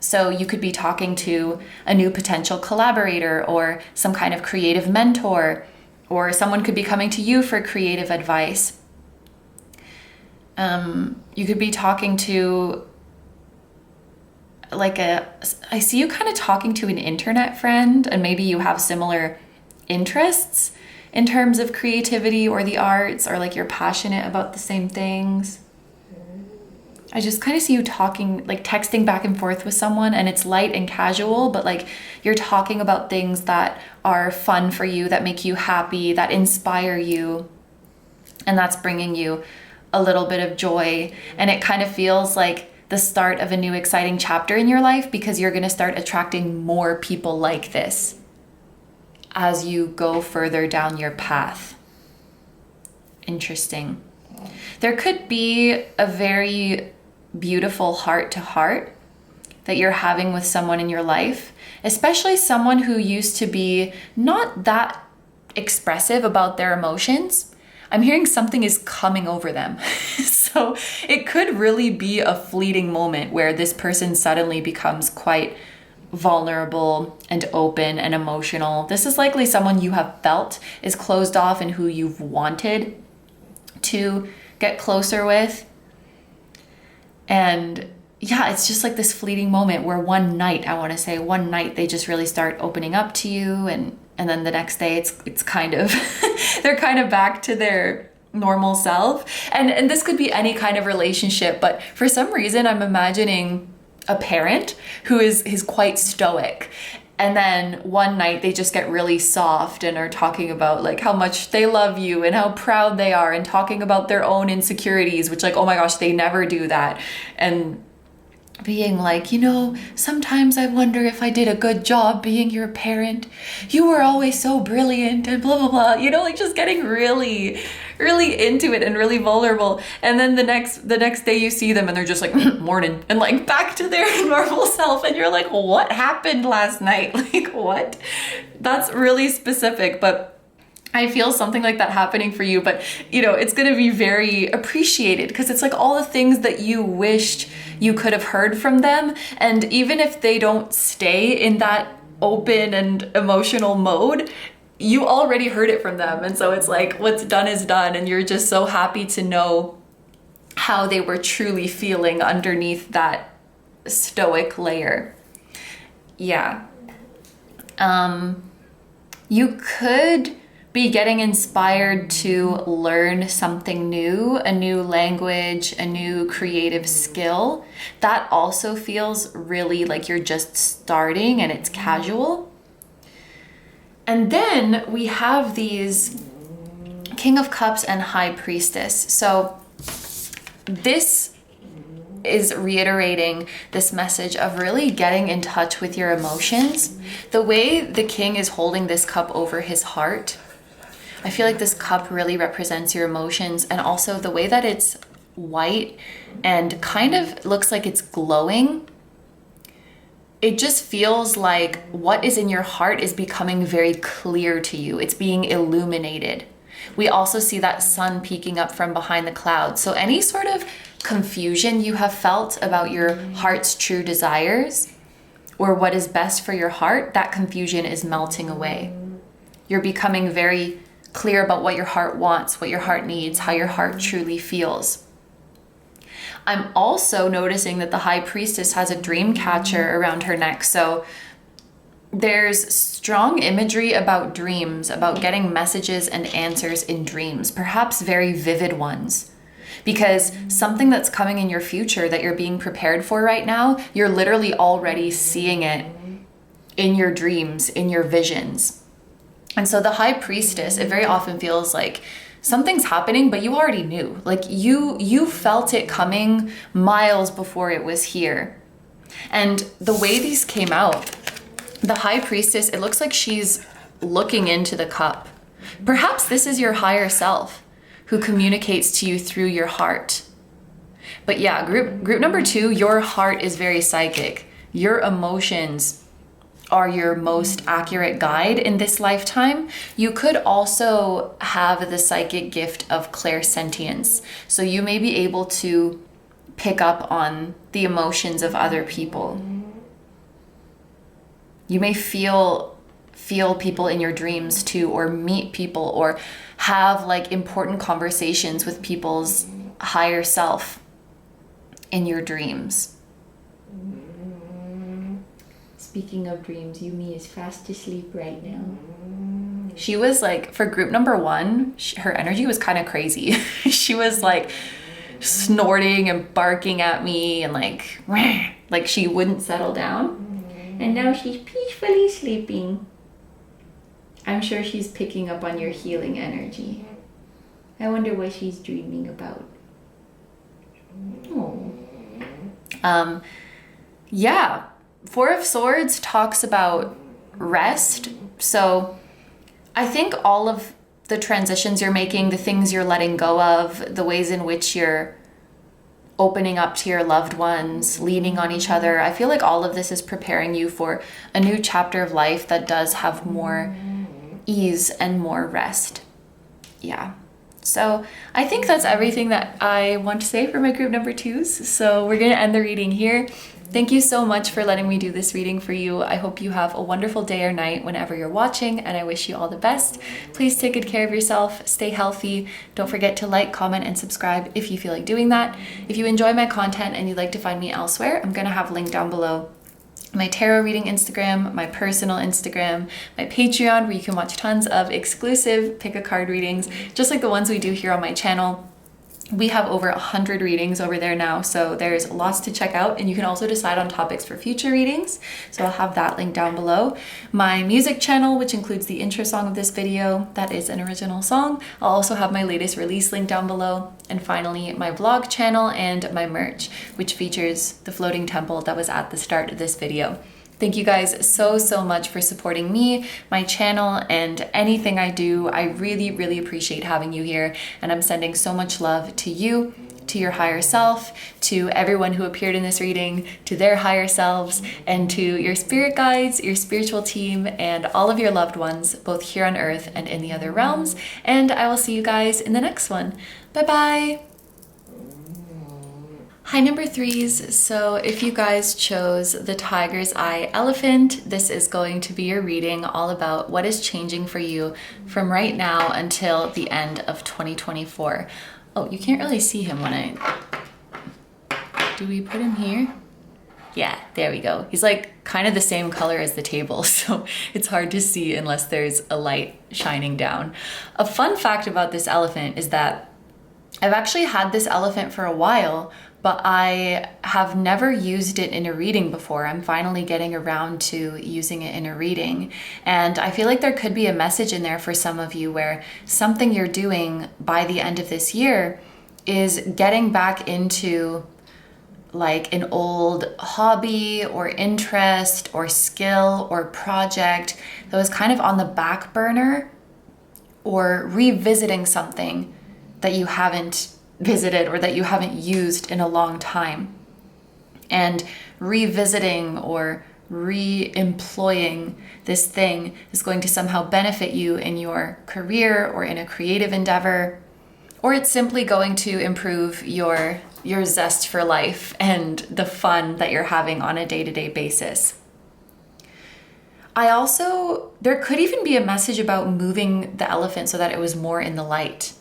So you could be talking to a new potential collaborator or some kind of creative mentor, or someone could be coming to you for creative advice. You could be talking to I see you kind of talking to an internet friend, and maybe you have similar interests in terms of creativity or the arts, or like you're passionate about the same things. I just kind of see you talking, like texting back and forth with someone, and it's light and casual, but like you're talking about things that are fun for you, that make you happy, that inspire you, and that's bringing you a little bit of joy. And it kind of feels like the start of a new exciting chapter in your life, because you're going to start attracting more people like this as you go further down your path. Interesting. There could be a very beautiful heart to heart that you're having with someone in your life, especially someone who used to be not that expressive about their emotions. I'm hearing something is coming over them. So it could really be a fleeting moment where this person suddenly becomes quite vulnerable and open and emotional. This is likely someone you have felt is closed off and who you've wanted to get closer with. And yeah, it's just like this fleeting moment where one night they just really start opening up to you, and then the next day it's kind of they're kind of back to their normal self. And this could be any kind of relationship, but for some reason I'm imagining a parent who is quite stoic, and then one night they just get really soft and are talking about like how much they love you and how proud they are, and talking about their own insecurities, which like, oh my gosh, they never do that. And being like, sometimes I wonder if I did a good job being your parent. You were always so brilliant and blah, blah, blah, like just getting really, really into it and really vulnerable. And then the next day you see them and they're just like, morning, and like back to their normal self. And you're like, what happened last night? Like, what? That's really specific, but I feel something like that happening for you, but it's going to be very appreciated, because it's like all the things that you wished you could have heard from them. And even if they don't stay in that open and emotional mode, you already heard it from them. And so it's like, what's done is done. And you're just so happy to know how they were truly feeling underneath that stoic layer. Yeah. You could be getting inspired to learn something new, a new language, a new creative skill. That also feels really like you're just starting and it's casual. And then we have these King of Cups and High Priestess. So this is reiterating this message of really getting in touch with your emotions. The way the king is holding this cup over his heart, I feel like this cup really represents your emotions, and also the way that it's white and kind of looks like it's glowing. It just feels like what is in your heart is becoming very clear to you. It's being illuminated. We also see that sun peeking up from behind the clouds. So any sort of confusion you have felt about your heart's true desires or what is best for your heart, that confusion is melting away. You're becoming very clear about what your heart wants, what your heart needs, how your heart truly feels. I'm also noticing that the High Priestess has a dream catcher around her neck. So there's strong imagery about dreams, about getting messages and answers in dreams, perhaps very vivid ones. Because something that's coming in your future that you're being prepared for right now, you're literally already seeing it in your dreams, in your visions. And so the High Priestess, it very often feels like something's happening, but you already knew. Like you felt it coming miles before it was here. And the way these came out, the High Priestess, it looks like she's looking into the cup. Perhaps this is your higher self who communicates to you through your heart. But yeah, group number 2, your heart is very psychic. Your emotions are your most accurate guide in this lifetime. You could also have the psychic gift of clairsentience. So you may be able to pick up on the emotions of other people. You may feel people in your dreams too, or meet people, or have like important conversations with people's higher self in your dreams. Speaking of dreams, Yumi is fast asleep right now. She was like, for group number 1, her energy was kind of crazy. She was like snorting and barking at me and like she wouldn't settle down. And now she's peacefully sleeping. I'm sure she's picking up on your healing energy. I wonder what she's dreaming about. Oh. Yeah. 4 of Swords talks about rest. So I think all of the transitions you're making, the things you're letting go of, the ways in which you're opening up to your loved ones, leaning on each other, I feel like all of this is preparing you for a new chapter of life that does have more ease and more rest. Yeah. So I think that's everything that I want to say for my group number 2s. So we're going to end the reading here. Thank you so much for letting me do this reading for you. I hope you have a wonderful day or night whenever you're watching, and I wish you all the best. Please take good care of yourself, stay healthy. Don't forget to like, comment, and subscribe if you feel like doing that. If you enjoy my content and you'd like to find me elsewhere, I'm going to have a link down below my tarot reading Instagram, my personal Instagram, my Patreon, where you can watch tons of exclusive pick a card readings, just like the ones we do here on my channel. We have over 100 readings over there now, so there's lots to check out, and you can also decide on topics for future readings, so I'll have that link down below. My music channel, which includes the intro song of this video, that is an original song. I'll also have my latest release link down below, and finally my vlog channel and my merch, which features the floating temple that was at the start of this video. Thank you guys so much for supporting me, my channel, and anything I do. I really appreciate having you here, and I'm sending so much love to you, to your higher self, to everyone who appeared in this reading, to their higher selves, and to your spirit guides, your spiritual team, and all of your loved ones, both here on Earth and in the other realms. And I will see you guys in the next one. Bye-bye! Hi number 3s, so if you guys chose the Tiger's Eye Elephant, this is going to be your reading all about what is changing for you from right now until the end of 2024. Oh, you can't really see him when do we put him here? Yeah, there we go. He's like kind of the same color as the table, so it's hard to see unless there's a light shining down. A fun fact about this elephant is that I've actually had this elephant for a while, but I have never used it in a reading before. I'm finally getting around to using it in a reading. And I feel like there could be a message in there for some of you where something you're doing by the end of this year is getting back into like an old hobby or interest or skill or project that was kind of on the back burner, or revisiting something that you haven't visited or that you haven't used in a long time. And revisiting or re-employing this thing is going to somehow benefit you in your career or in a creative endeavor, or it's simply going to improve your zest for life and the fun that you're having on a day-to-day basis. There could even be a message about moving the elephant so that it was more in the light.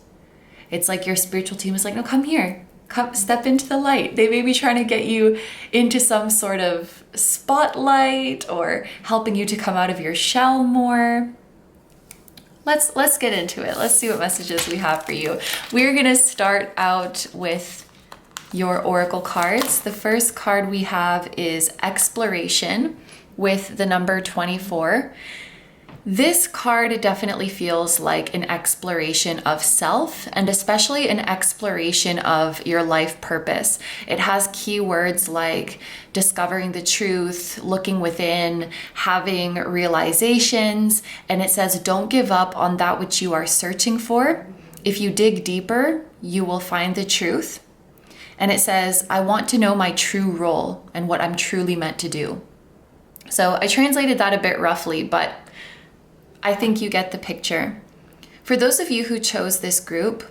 It's like your spiritual team is like, no, come here, come step into the light. They may be trying to get you into some sort of spotlight or helping you to come out of your shell more. Let's get into it. Let's see what messages we have for you. We're gonna start out with your oracle cards. The first card we have is Exploration with the number 24. This card definitely feels like an exploration of self, and especially an exploration of your life purpose. It has keywords like discovering the truth, looking within, having realizations, and it says don't give up on that which you are searching for. If you dig deeper, you will find the truth. And it says, I want to know my true role and what I'm truly meant to do. So I translated that a bit roughly, but I think you get the picture. For those of you who chose this group,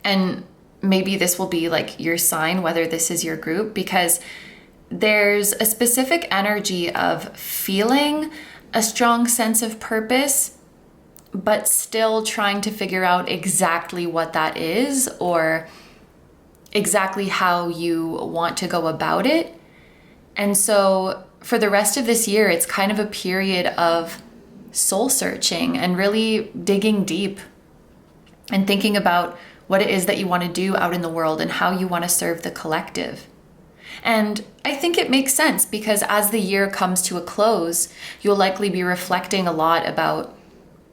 and maybe this will be like your sign whether this is your group, because there's a specific energy of feeling a strong sense of purpose, but still trying to figure out exactly what that is or exactly how you want to go about it. And so for the rest of this year, it's kind of a period of soul searching and really digging deep and thinking about what it is that you want to do out in the world and how you want to serve the collective. And I think it makes sense because as the year comes to a close, you'll likely be reflecting a lot about,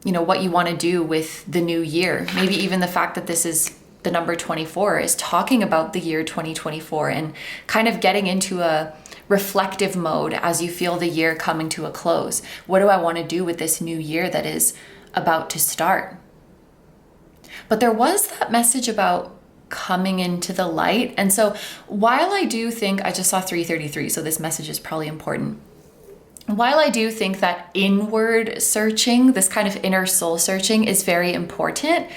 what you want to do with the new year. Maybe even the fact that this is the number 24 is talking about the year 2024 and kind of getting into a reflective mode as you feel the year coming to a close. What do I want to do with this new year that is about to start? But there was that message about coming into the light. And so while I do think, I just saw 333, so this message is probably important. While I do think that inward searching, this kind of inner soul searching is very important,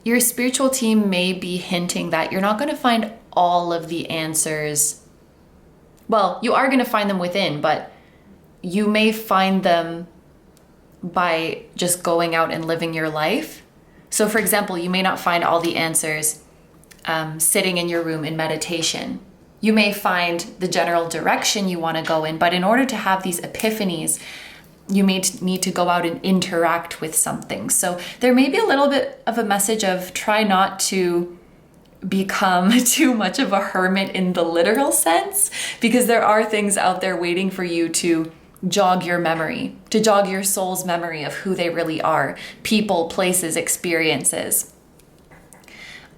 your spiritual team may be hinting that you're not going to find all of the answers. Well, you are going to find them within, but you may find them by just going out and living your life. So for example, you may not find all the answers sitting in your room in meditation. You may find the general direction you want to go in, but in order to have these epiphanies, you may need to go out and interact with something. So there may be a little bit of a message of try not to become too much of a hermit in the literal sense, because there are things out there waiting for you to jog your memory, to jog your soul's memory of who they really are, people, places, experiences.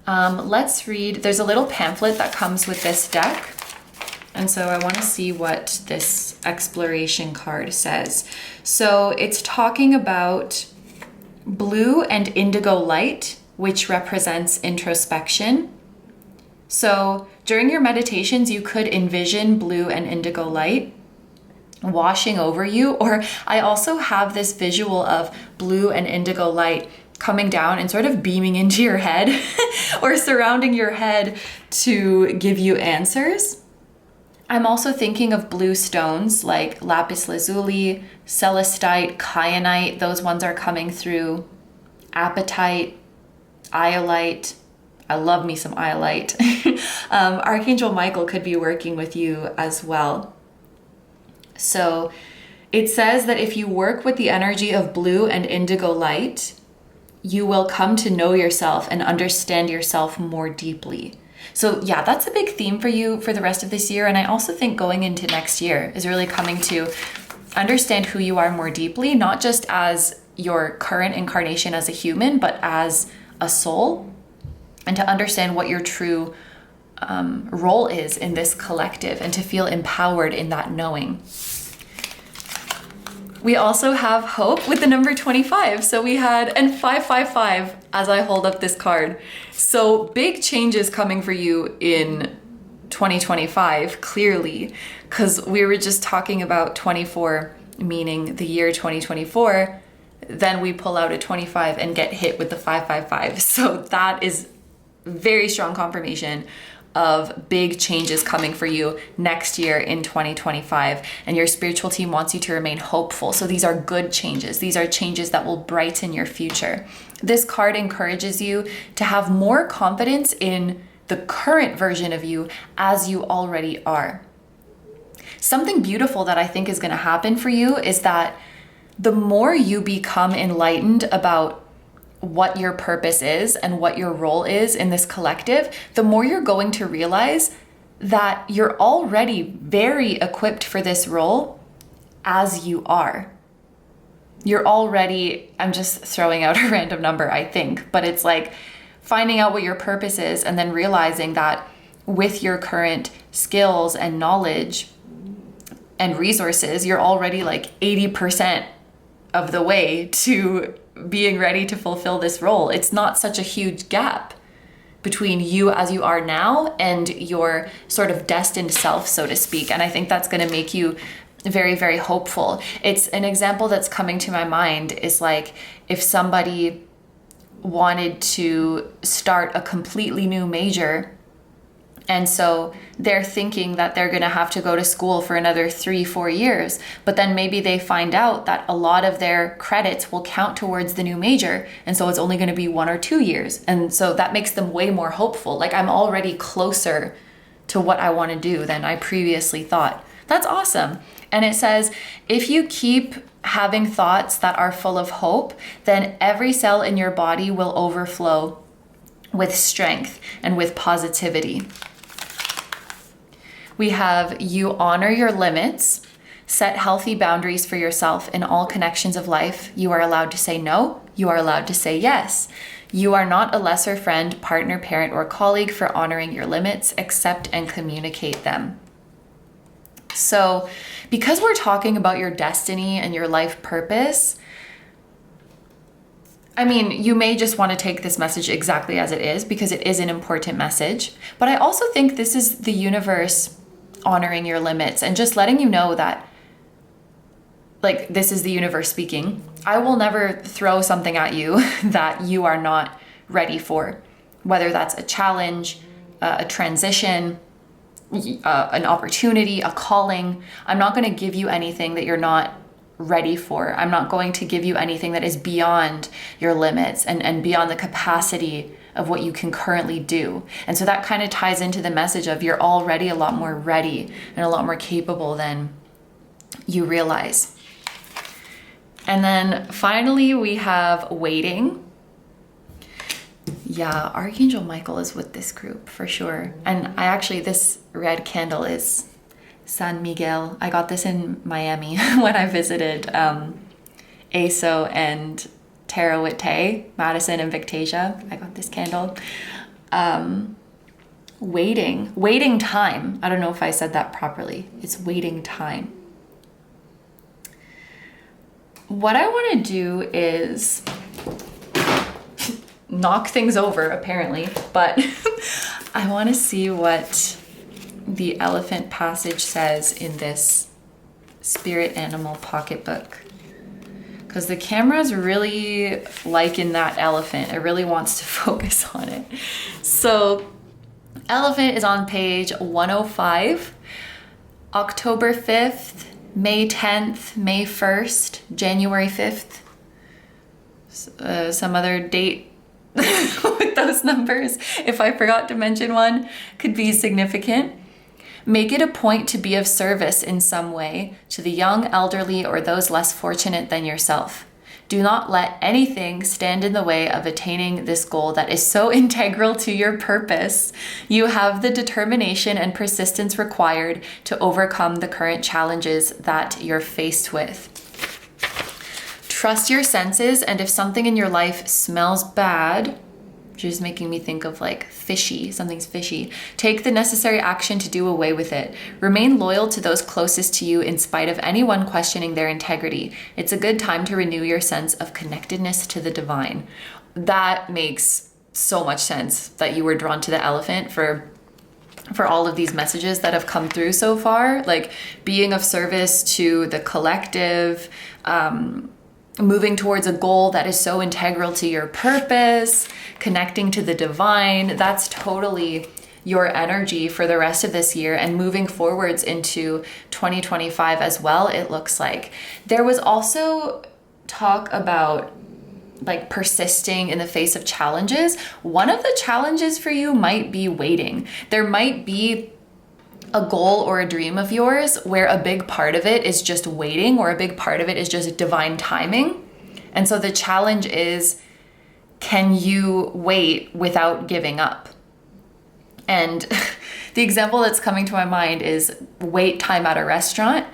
Let's read, there's a little pamphlet that comes with this deck. And so I want to see what this exploration card says. So it's talking about blue and indigo light, which represents introspection. So during your meditations, you could envision blue and indigo light washing over you. Or I also have this visual of blue and indigo light coming down and sort of beaming into your head or surrounding your head to give you answers. I'm also thinking of blue stones like lapis lazuli, celestite, kyanite. Those ones are coming through. Apatite, iolite. I love me some iolite. Archangel Michael could be working with you as well. So it says that if you work with the energy of blue and indigo light, you will come to know yourself and understand yourself more deeply. So yeah, that's a big theme for you for the rest of this year. And I also think going into next year is really coming to understand who you are more deeply, not just as your current incarnation as a human, but as a soul, and to understand what your true role is in this collective and to feel empowered in that knowing. We also have hope with the number 25. So we had, and 555 as I hold up this card. So big changes coming for you in 2025, clearly, because we were just talking about 24, meaning the year 2024. Then we pull out a 25 and get hit with the 555. So that is very strong confirmation of big changes coming for you next year in 2025. And your spiritual team wants you to remain hopeful. So these are good changes. These are changes that will brighten your future. This card encourages you to have more confidence in the current version of you as you already are. Something beautiful that I think is going to happen for you is that the more you become enlightened about what your purpose is and what your role is in this collective, the more you're going to realize that you're already very equipped for this role as you are. You're already, I'm just throwing out a random number, I think, but it's like finding out what your purpose is and then realizing that with your current skills and knowledge and resources, you're already like 80% of the way to being ready to fulfill this role. It's not such a huge gap between you as you are now and your sort of destined self, so to speak. And I think that's going to make you very, very hopeful. It's an example that's coming to my mind is like if somebody wanted to start a completely new major And so they're thinking that they're going to have to go to school for another 3-4 years, but then maybe they find out that a lot of their credits will count towards the new major. And so it's only going to be 1 or 2 years. And so that makes them way more hopeful. Like, I'm already closer to what I want to do than I previously thought. That's awesome. And it says, if you keep having thoughts that are full of hope, then every cell in your body will overflow with strength and with positivity. We have, you honor your limits, set healthy boundaries for yourself in all connections of life. You are allowed to say no. You are allowed to say yes. You are not a lesser friend, partner, parent, or colleague for honoring your limits. Accept and communicate them. So, because we're talking about your destiny and your life purpose, I mean, you may just want to take this message exactly as it is because it is an important message. But I also think this is the universe honoring your limits and just letting you know that, like, this is the universe speaking. I will never throw something at you that you are not ready for, whether that's a challenge, a transition, an opportunity, a calling. I'm not going to give you anything that you're not ready for. I'm not going to give you anything that is beyond your limits and beyond the capacity of what you can currently do. And so that kind of ties into the message of you're already a lot more ready and a lot more capable than you realize. And then finally, we have waiting. Yeah, Archangel Michael is with this group for sure. And this red candle is San Miguel. I got this in Miami when I visited ASO and Tara with Tay, Madison and Victasia. I got this candle. Waiting time. I don't know if I said that properly. It's waiting time. What I want to do is knock things over, apparently, but I want to see what the elephant passage says in this spirit animal pocketbook, because the camera's really liking that elephant. It really wants to focus on it. So elephant is on page 105, October 5th, May 10th, May 1st, January 5th, some other date with those numbers, if I forgot to mention one, could be significant. Make it a point to be of service in some way to the young, elderly, or those less fortunate than yourself. Do not let anything stand in the way of attaining this goal that is so integral to your purpose. You have the determination and persistence required to overcome the current challenges that you're faced with. Trust your senses, and if something in your life smells bad, which is making me think of like fishy, something's fishy, take the necessary action to do away with it. Remain loyal to those closest to you in spite of anyone questioning their integrity. It's a good time to renew your sense of connectedness to the divine. That makes so much sense that you were drawn to the elephant for all of these messages that have come through so far, like being of service to the collective, moving towards a goal that is so integral to your purpose, connecting to the divine. That's totally your energy for the rest of this year and moving forwards into 2025 as well, it looks like. There was also talk about like persisting in the face of challenges. One of the challenges for you might be waiting. There might be a goal or a dream of yours where a big part of it is just waiting, or a big part of it is just divine timing. And so the challenge is, can you wait without giving up? And the example that's coming to my mind is wait time at a restaurant.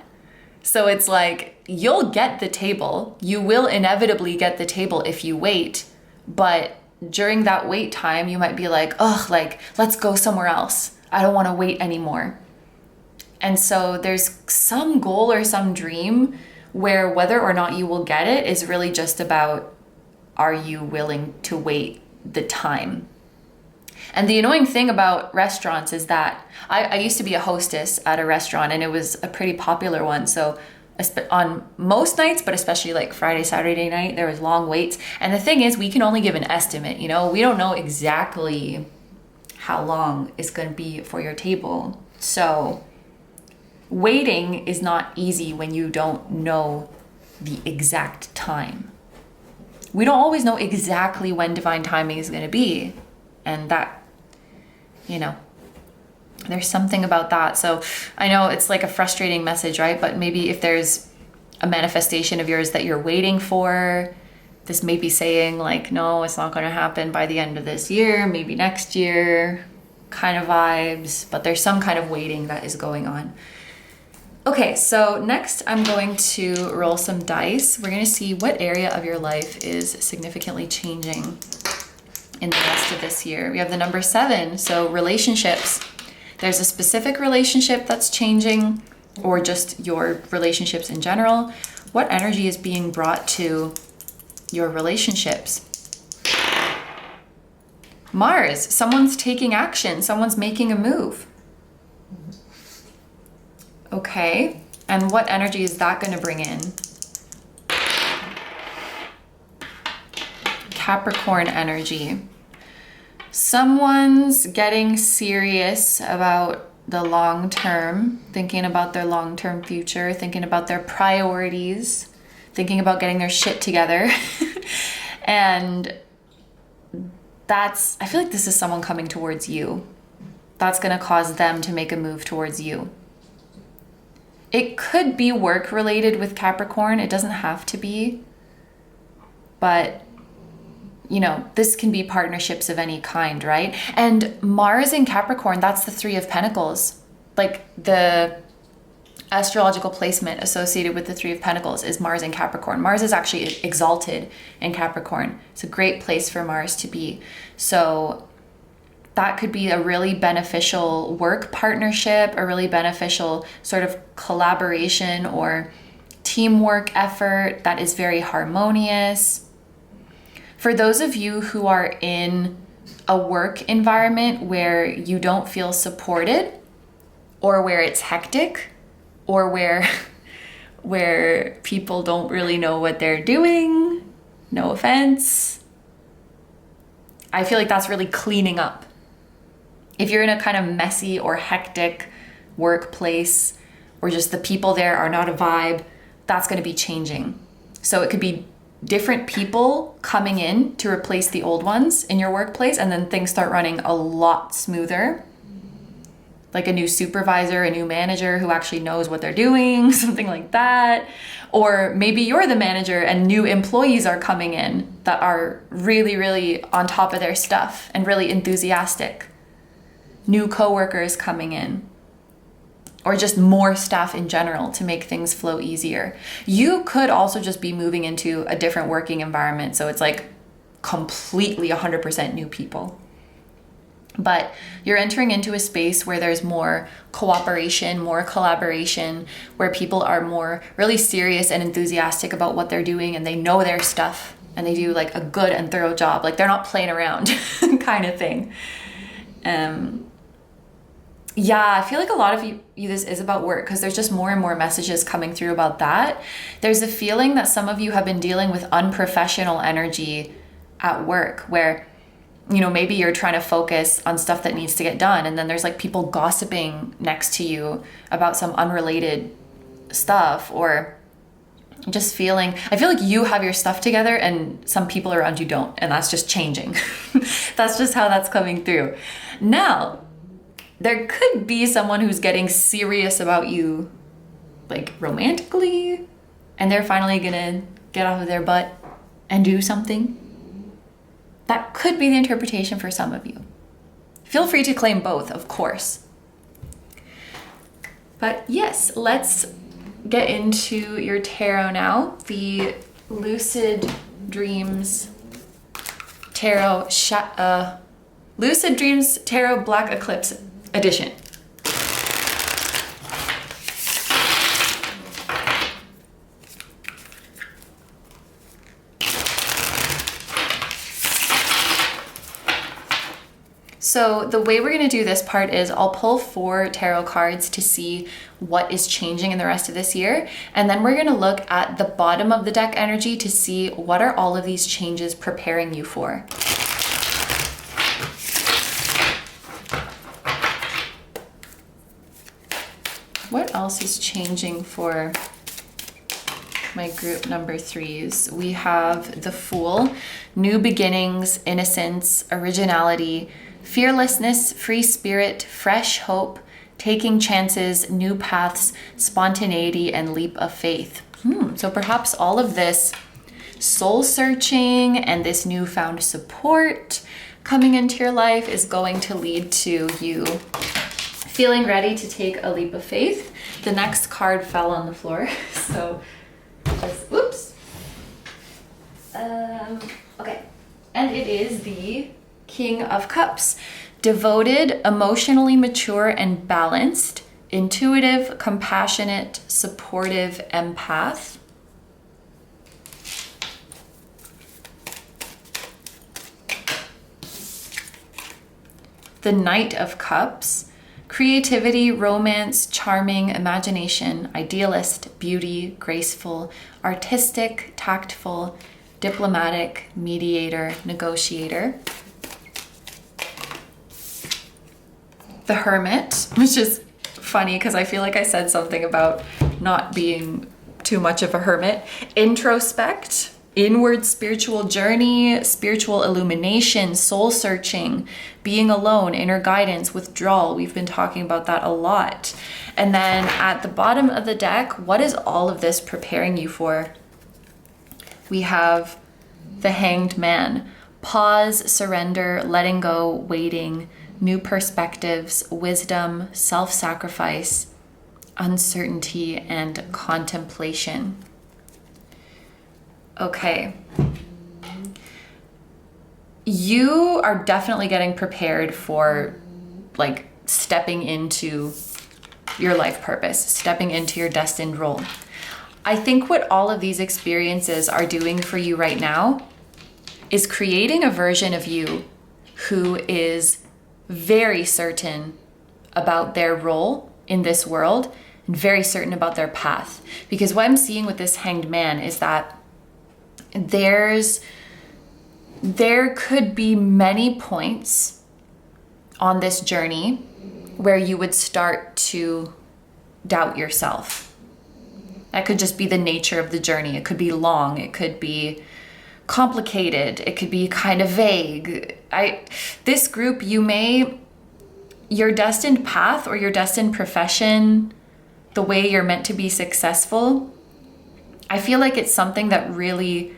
So it's like, you'll get the table. You will inevitably get the table if you wait. But during that wait time, you might be like, oh, like, let's go somewhere else. I don't want to wait anymore. And so there's some goal or some dream where whether or not you will get it is really just about, are you willing to wait the time? And the annoying thing about restaurants is that I used to be a hostess at a restaurant, and it was a pretty popular one. So on most nights, but especially like Friday, Saturday night, there was long waits. And the thing is, we can only give an estimate, you know, we don't know exactly how long is going to be for your table. So waiting is not easy when you don't know the exact time. We don't always know exactly when divine timing is going to be. And that, you know, there's something about that. So I know it's like a frustrating message, right? But maybe if there's a manifestation of yours that you're waiting for, this may be saying like, no, it's not going to happen by the end of this year, maybe next year, kind of vibes. But there's some kind of waiting that is going on. Okay, so next I'm going to roll some dice. We're going to see what area of your life is significantly changing in the rest of this year. We have the number 7, so relationships. There's a specific relationship that's changing, or just your relationships in general. What energy is being brought to your relationships? Mars, someone's taking action, someone's making a move. Okay, and what energy is that going to bring in? Capricorn energy. Someone's getting serious about the long term, thinking about their long-term future, thinking about their priorities, thinking about getting their shit together. And I feel like this is someone coming towards you. That's going to cause them to make a move towards you. It could be work related with Capricorn. It doesn't have to be. But, you know, this can be partnerships of any kind, right? And Mars in Capricorn, that's the 3 of Pentacles. Like the astrological placement associated with the 3 of Pentacles is Mars in Capricorn. Mars is actually exalted in Capricorn. It's a great place for Mars to be. So that could be a really beneficial work partnership, a really beneficial sort of collaboration or teamwork effort that is very harmonious. For those of you who are in a work environment where you don't feel supported, or where it's hectic, or where people don't really know what they're doing, no offense, I feel like that's really cleaning up. If you're in a kind of messy or hectic workplace, or just the people there are not a vibe, that's going to be changing. So it could be different people coming in to replace the old ones in your workplace, and then things start running a lot smoother. Like a new supervisor, a new manager who actually knows what they're doing, something like that. Or maybe you're the manager and new employees are coming in that are really, really on top of their stuff and really enthusiastic. New coworkers coming in, or just more staff in general to make things flow easier. You could also just be moving into a different working environment, so it's like completely 100% new people. But you're entering into a space where there's more cooperation, more collaboration, where people are more really serious and enthusiastic about what they're doing, and they know their stuff, and they do like a good and thorough job. Like they're not playing around kind of thing. Yeah, I feel like a lot of you this is about work, because there's just more and more messages coming through about that. There's a feeling that some of you have been dealing with unprofessional energy at work, where, you know, maybe you're trying to focus on stuff that needs to get done, and then there's like people gossiping next to you about some unrelated stuff, or just feeling, I feel like you have your stuff together and some people around you don't, and that's just changing. That's just how that's coming through. Now, there could be someone who's getting serious about you, like romantically, and they're finally gonna get off of their butt and do something. That could be the interpretation for some of you. Feel free to claim both, of course. But yes, let's get into your tarot now. The Lucid Dreams Tarot, Lucid Dreams Tarot Black Eclipse Edition. So the way we're going to do this part is I'll pull 4 tarot cards to see what is changing in the rest of this year. And then we're going to look at the bottom of the deck energy to see what are all of these changes preparing you for. What else is changing for my group number 3s? We have the Fool, new beginnings, innocence, originality, fearlessness, free spirit, fresh hope, taking chances, new paths, spontaneity, and leap of faith. So perhaps all of this soul searching and this newfound support coming into your life is going to lead to you feeling ready to take a leap of faith. The next card fell on the floor, so just, whoops. Okay, and it is the King of Cups. Devoted, emotionally mature and balanced, intuitive, compassionate, supportive empath. The Knight of Cups. Creativity, romance, charming, imagination, idealist, beauty, graceful, artistic, tactful, diplomatic, mediator, negotiator. The Hermit, which is funny because I feel like I said something about not being too much of a hermit. Introspect, inward spiritual journey, spiritual illumination, soul searching, being alone, inner guidance, withdrawal. We've been talking about that a lot. And then at the bottom of the deck, what is all of this preparing you for? We have the Hanged Man. Pause, surrender, letting go, waiting, new perspectives, wisdom, self-sacrifice, uncertainty, and contemplation. Okay. You are definitely getting prepared for like stepping into your life purpose, stepping into your destined role. I think what all of these experiences are doing for you right now is creating a version of you who is very certain about their role in this world and very certain about their path. Because what I'm seeing with this Hanged Man is that there could be many points on this journey where you would start to doubt yourself. That could just be the nature of the journey. It could be long, it could be complicated, it could be kind of vague. This group, your destined path or your destined profession, the way you're meant to be successful, I feel like it's something that really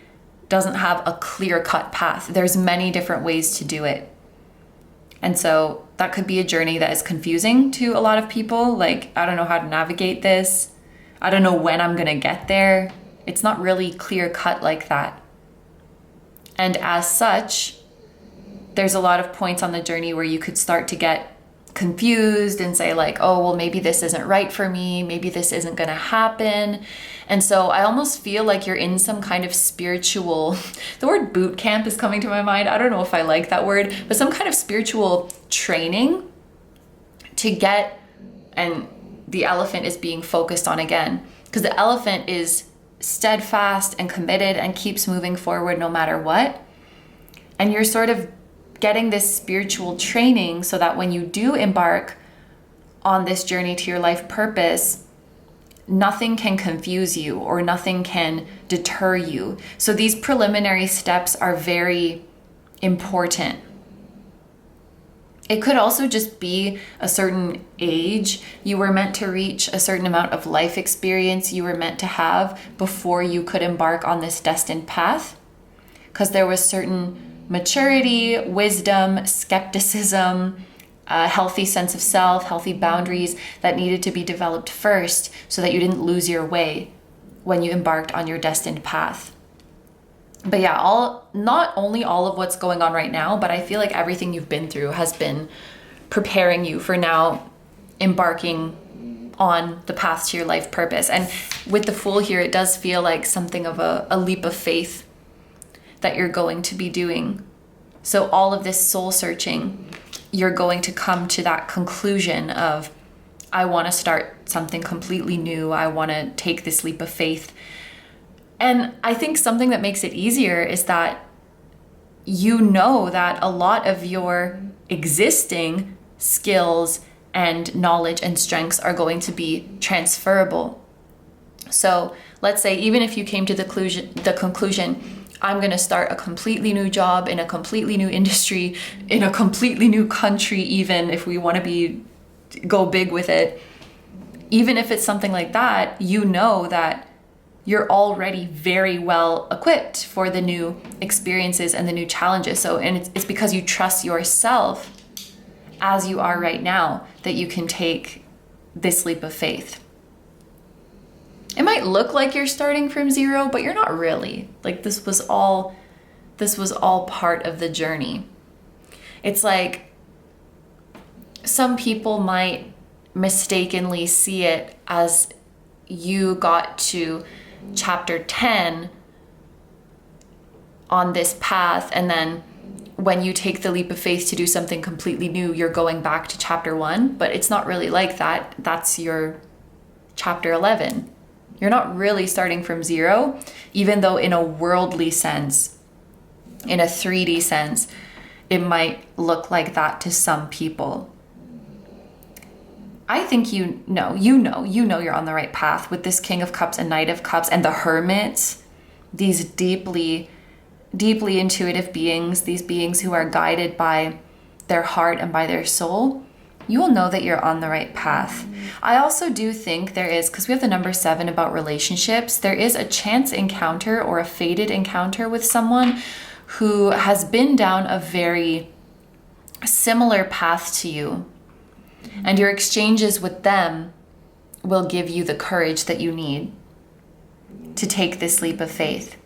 doesn't have a clear-cut path. There's many different ways to do it. And so that could be a journey that is confusing to a lot of people. Like, I don't know how to navigate this. I don't know when I'm gonna get there. It's not really clear-cut like that. And as such, there's a lot of points on the journey where you could start to get confused and say like, oh, well, maybe this isn't right for me. Maybe this isn't gonna happen. And so I almost feel like you're in some kind of spiritual, the word boot camp is coming to my mind. I don't know if I like that word, but some kind of spiritual training to get, and the elephant is being focused on again, because the elephant is steadfast and committed and keeps moving forward no matter what. And you're sort of getting this spiritual training so that when you do embark on this journey to your life purpose, nothing can confuse you or nothing can deter you. So these preliminary steps are very important. It could also just be a certain age you were meant to reach, a certain amount of life experience you were meant to have before you could embark on this destined path, because there was certain maturity, wisdom, skepticism, a healthy sense of self, healthy boundaries that needed to be developed first so that you didn't lose your way when you embarked on your destined path. But yeah, not only all of what's going on right now, but I feel like everything you've been through has been preparing you for now embarking on the path to your life purpose. And with the Fool here, it does feel like something of a leap of faith that you're going to be doing. So all of this soul searching, you're going to come to that conclusion of, I want to start something completely new. I want to take this leap of faith. And I think something that makes it easier is that you know that a lot of your existing skills and knowledge and strengths are going to be transferable. So let's say even if you came to the conclusion, I'm going to start a completely new job in a completely new industry, in a completely new country, even if we want to go big with it. Even if it's something like that, you know that you're already very well equipped for the new experiences and the new challenges. So, and it's because you trust yourself as you are right now that you can take this leap of faith. It might look like you're starting from zero, but you're not really. Like this was all part of the journey. It's like some people might mistakenly see it as you got to chapter 10 on this path, and then when you take the leap of faith to do something completely new, you're going back to chapter 1, but it's not really like that. That's your chapter 11. You're not really starting from zero, even though in a worldly sense, in a 3D sense, it might look like that to some people. I think you know you're on the right path with this King of Cups and Knight of Cups and the Hermit, these deeply intuitive beings, these beings who are guided by their heart and by their soul. You will know that you're on the right path. I also do think there is, because we have the number 7 about relationships, there is a chance encounter or a fated encounter with someone who has been down a very similar path to you. And your exchanges with them will give you the courage that you need to take this leap of faith.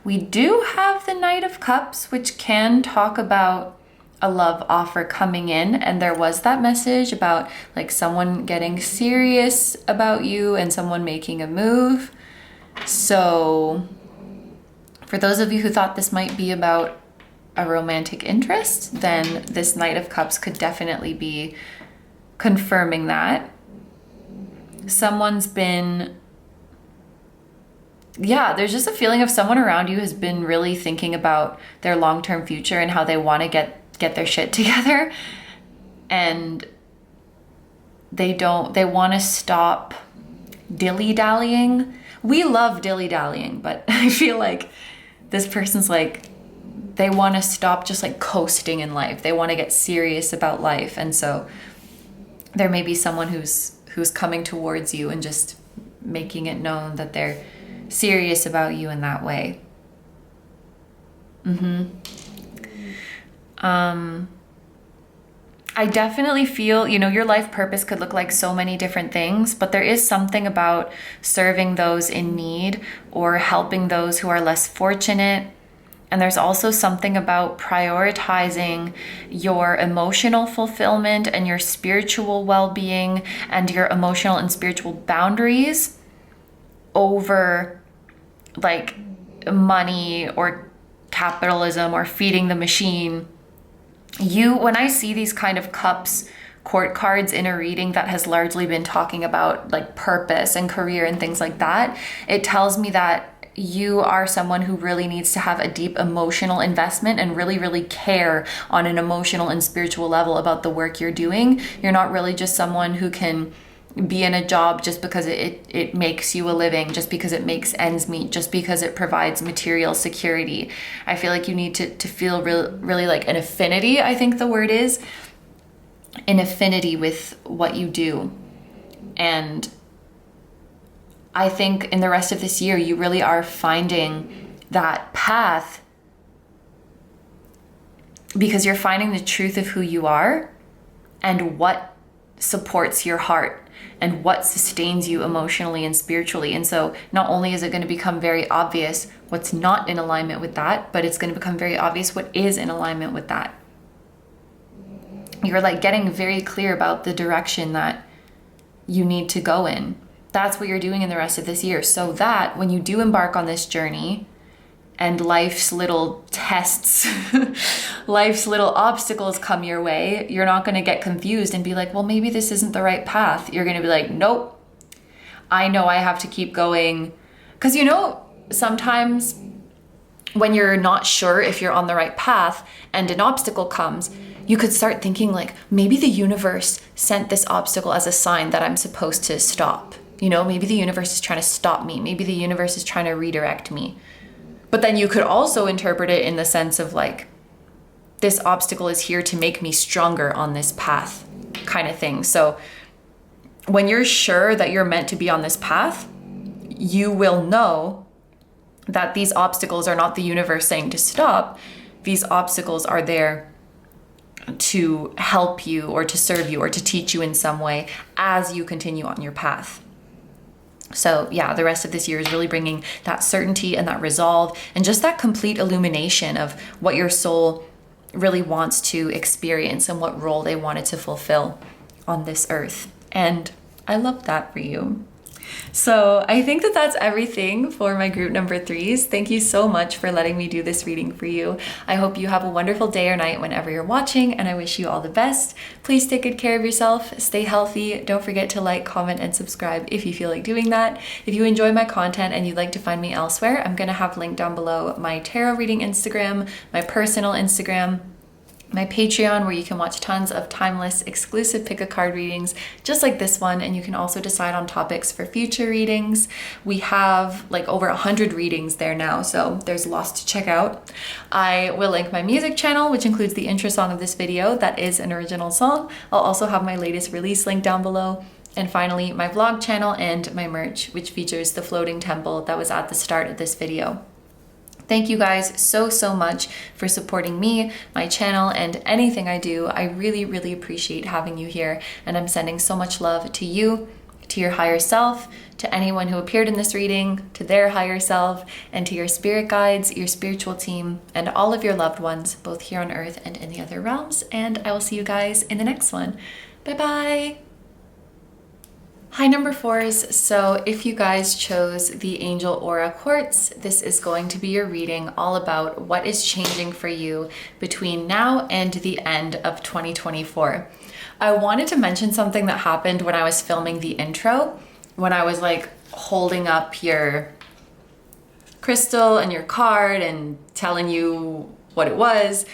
We do have the Knight of Cups, which can talk about a love offer coming in. And there was that message about like someone getting serious about you and someone making a move. So for those of you who thought this might be about a romantic interest, then this Knight of Cups could definitely be confirming that. Someone's been, there's just a feeling of someone around you has been really thinking about their long-term future and how they want to get their shit together. And they want to stop dilly-dallying. We love dilly-dallying, but I feel like this person's like, they want to stop just like coasting in life. They want to get serious about life. And so there may be someone who's coming towards you and just making it known that they're serious about you in that way. I definitely feel, your life purpose could look like so many different things, but there is something about serving those in need or helping those who are less fortunate. And there's also something about prioritizing your emotional fulfillment and your spiritual well-being and your emotional and spiritual boundaries over like money or capitalism or feeding the machine. When I see these kind of cups, court cards in a reading that has largely been talking about like purpose and career and things like that, it tells me that you are someone who really needs to have a deep emotional investment and really, really care on an emotional and spiritual level about the work you're doing. You're not really just someone who can be in a job just because it makes you a living, just because it makes ends meet, just because it provides material security. I feel like you need to feel really like an affinity, I think the word is, an affinity with what you do. And I think in the rest of this year, you really are finding that path because you're finding the truth of who you are and what supports your heart and what sustains you emotionally and spiritually. And so not only is it going to become very obvious what's not in alignment with that, but it's going to become very obvious what is in alignment with that. You're like getting very clear about the direction that you need to go in. That's what you're doing in the rest of this year, so that when you do embark on this journey and life's little tests, life's little obstacles come your way, you're not going to get confused and be like, well, maybe this isn't the right path. You're going to be like, nope, I know I have to keep going. Because sometimes when you're not sure if you're on the right path and an obstacle comes, you could start thinking like, maybe the universe sent this obstacle as a sign that I'm supposed to stop. You know, maybe the universe is trying to stop me. Maybe the universe is trying to redirect me. But then you could also interpret it in the sense of like, this obstacle is here to make me stronger on this path kind of thing. So when you're sure that you're meant to be on this path, you will know that these obstacles are not the universe saying to stop. These obstacles are there to help you or to serve you or to teach you in some way as you continue on your path. So yeah, the rest of this year is really bringing that certainty and that resolve and just that complete illumination of what your soul really wants to experience and what role they wanted to fulfill on this earth. And I love that for you. So I think that that's everything for my group number 3s. Thank you so much for letting me do this reading for you. I hope you have a wonderful day or night whenever you're watching, and I wish you all the best. Please take good care of yourself, stay healthy. Don't forget to like, comment, and subscribe if you feel like doing that. If you enjoy my content and you'd like to find me elsewhere, I'm going to have linked down below my tarot reading Instagram, my personal Instagram, my Patreon, where you can watch tons of timeless, exclusive pick a card readings, just like this one, and you can also decide on topics for future readings. We have like over 100 readings there now, so there's lots to check out. I will link my music channel, which includes the intro song of this video. That is an original song. I'll also have my latest release link down below. And finally, my vlog channel and my merch, which features the floating temple that was at the start of this video. Thank you guys so much for supporting me, my channel, and anything I do. I really appreciate having you here, and I'm sending so much love to you, to your higher self, to anyone who appeared in this reading, to their higher self, and to your spirit guides, your spiritual team, and all of your loved ones, both here on earth and in the other realms. And I will see you guys in the next one. Bye-bye. Hi number 4s, so if you guys chose the Angel Aura Quartz, this is going to be your reading all about what is changing for you between now and the end of 2024. I wanted to mention something that happened when I was filming the intro, when I was like holding up your crystal and your card and telling you what it was.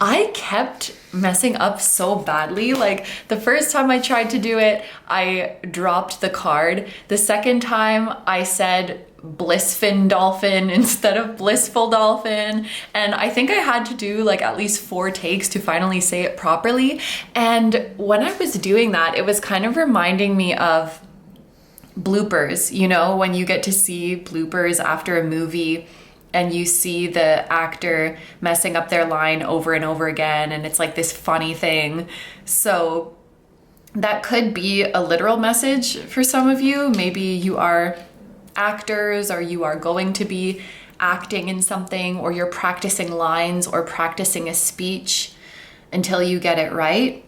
I kept messing up so badly. Like the first time I tried to do it, I dropped the card. The second time I said blissfin dolphin instead of blissful dolphin. And I think I had to do like at least 4 takes to finally say it properly. And when I was doing that, it was kind of reminding me of bloopers, you know, when you get to see bloopers after a movie and you see the actor messing up their line over and over again, and it's like this funny thing. So that could be a literal message for some of you. Maybe you are actors, or you are going to be acting in something, or you're practicing lines or practicing a speech until you get it right.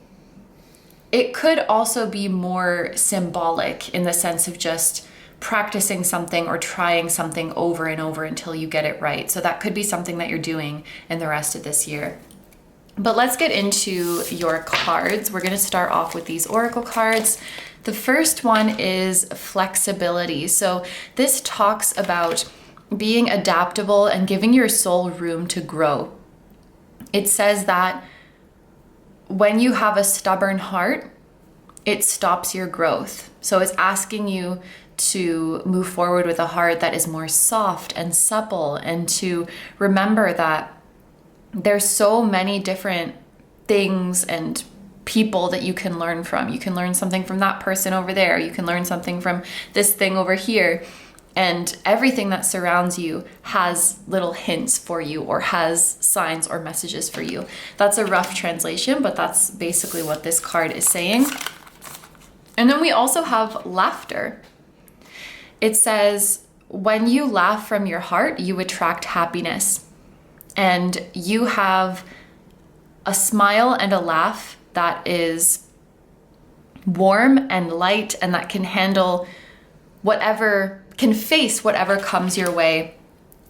It could also be more symbolic in the sense of just practicing something or trying something over and over until you get it right. So that could be something that you're doing in the rest of this year. But let's get into your cards. We're going to start off with these oracle cards. The first one is flexibility. So this talks about being adaptable and giving your soul room to grow. It says that when you have a stubborn heart, it stops your growth. So it's asking you to move forward with a heart that is more soft and supple, and to remember that there's so many different things and people that you can learn from. You can learn something from that person over there. You can learn something from this thing over here. And everything that surrounds you has little hints for you, or has signs or messages for you. That's a rough translation, but that's basically what this card is saying. And then we also have laughter. It says, when you laugh from your heart, you attract happiness. And you have a smile and a laugh that is warm and light, and that can handle whatever, can face whatever comes your way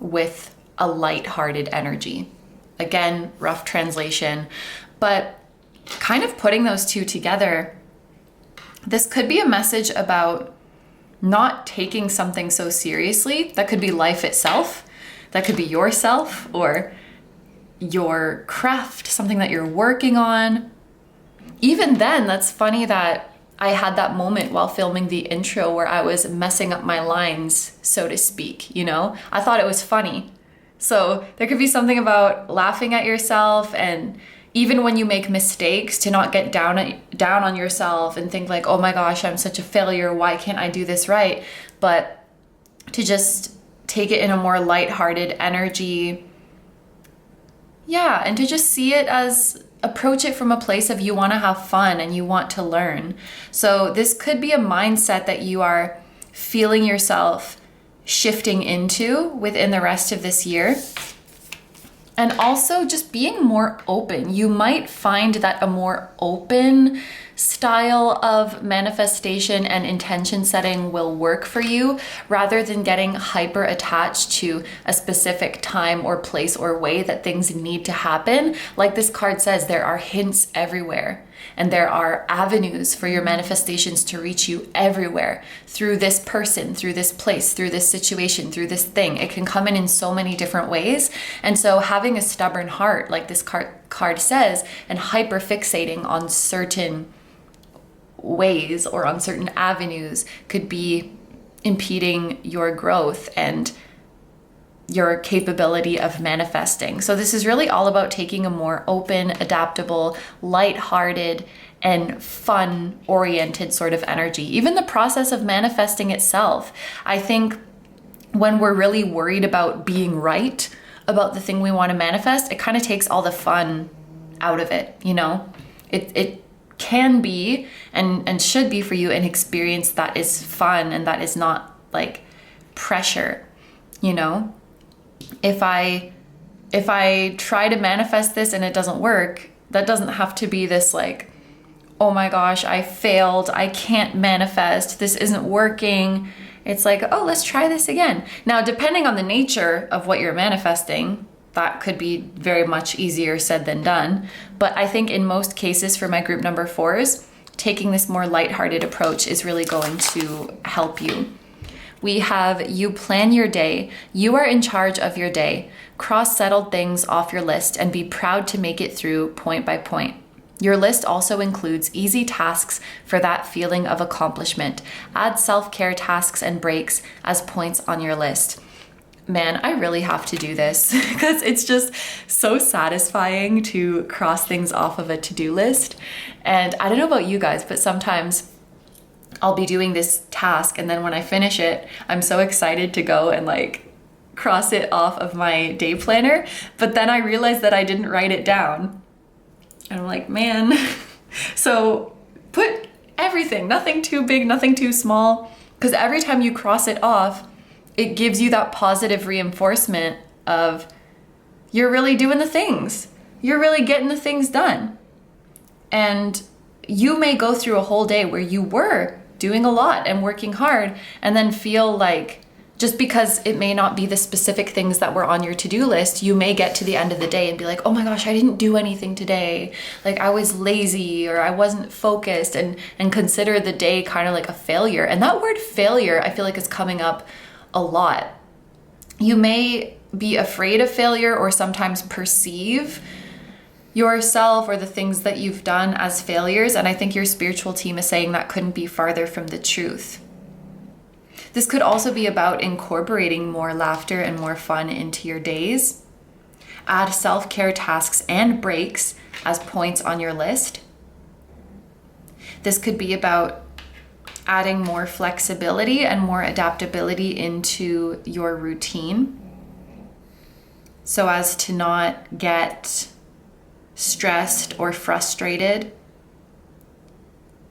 with a light-hearted energy. Again, rough translation, but kind of putting those two together, this could be a message about not taking something so seriously. That could be life itself. That could be yourself, or your craft, something that you're working on. Even then, that's funny that I had that moment while filming the intro where I was messing up my lines, so to speak, you know? I thought it was funny. So there could be something about laughing at yourself, and even when you make mistakes, to not get down on yourself and think like, oh my gosh, I'm such a failure, why can't I do this right? But to just take it in a more lighthearted energy. Yeah, and to just see it as, approach it from a place of you want to have fun and you want to learn. So this could be a mindset that you are feeling yourself shifting into within the rest of this year. And also just being more open. You might find that a more open style of manifestation and intention setting will work for you, rather than getting hyper attached to a specific time or place or way that things need to happen. Like this card says, there are hints everywhere, and there are avenues for your manifestations to reach you everywhere, through this person, through this place, through this situation, through this thing. It can come in so many different ways. And so having a stubborn heart, like this card says, and hyper fixating on certain ways or on certain avenues could be impeding your growth and your capability of manifesting. So this is really all about taking a more open, adaptable, light-hearted, and fun-oriented sort of energy. Even the process of manifesting itself, I think when we're really worried about being right about the thing we want to manifest, it kind of takes all the fun out of it, you know? It can be and should be for you an experience that is fun and that is not like pressure, you know? If I try to manifest this and it doesn't work, that doesn't have to be this like, oh my gosh, I failed, I can't manifest, this isn't working. It's like, oh, let's try this again. Now, depending on the nature of what you're manifesting, that could be very much easier said than done. But I think in most cases for my group number 4s, taking this more lighthearted approach is really going to help you. We have you plan your day. You are in charge of your day. Cross settled things off your list and be proud to make it through point by point. Your list also includes easy tasks for that feeling of accomplishment. Add self-care tasks and breaks as points on your list. Man, I really have to do this because it's just so satisfying to cross things off of a to-do list. And I don't know about you guys, but sometimes I'll be doing this task and then when I finish it, I'm so excited to go and like cross it off of my day planner. But then I realize that I didn't write it down. And I'm like, man. So put everything, nothing too big, nothing too small, because every time you cross it off, it gives you that positive reinforcement of you're really doing the things. You're really getting the things done. And you may go through a whole day where you were doing a lot and working hard and then feel like just because it may not be the specific things that were on your to-do list, you may get to the end of the day and be like, oh my gosh, I didn't do anything today. Like I was lazy or I wasn't focused, and consider the day kind of like a failure. And that word failure, I feel like is coming up a lot. You may be afraid of failure or sometimes perceive yourself or the things that you've done as failures. And I think your spiritual team is saying that couldn't be farther from the truth. This could also be about incorporating more laughter and more fun into your days. Add self-care tasks and breaks as points on your list. This could be about adding more flexibility and more adaptability into your routine so as to not get stressed or frustrated,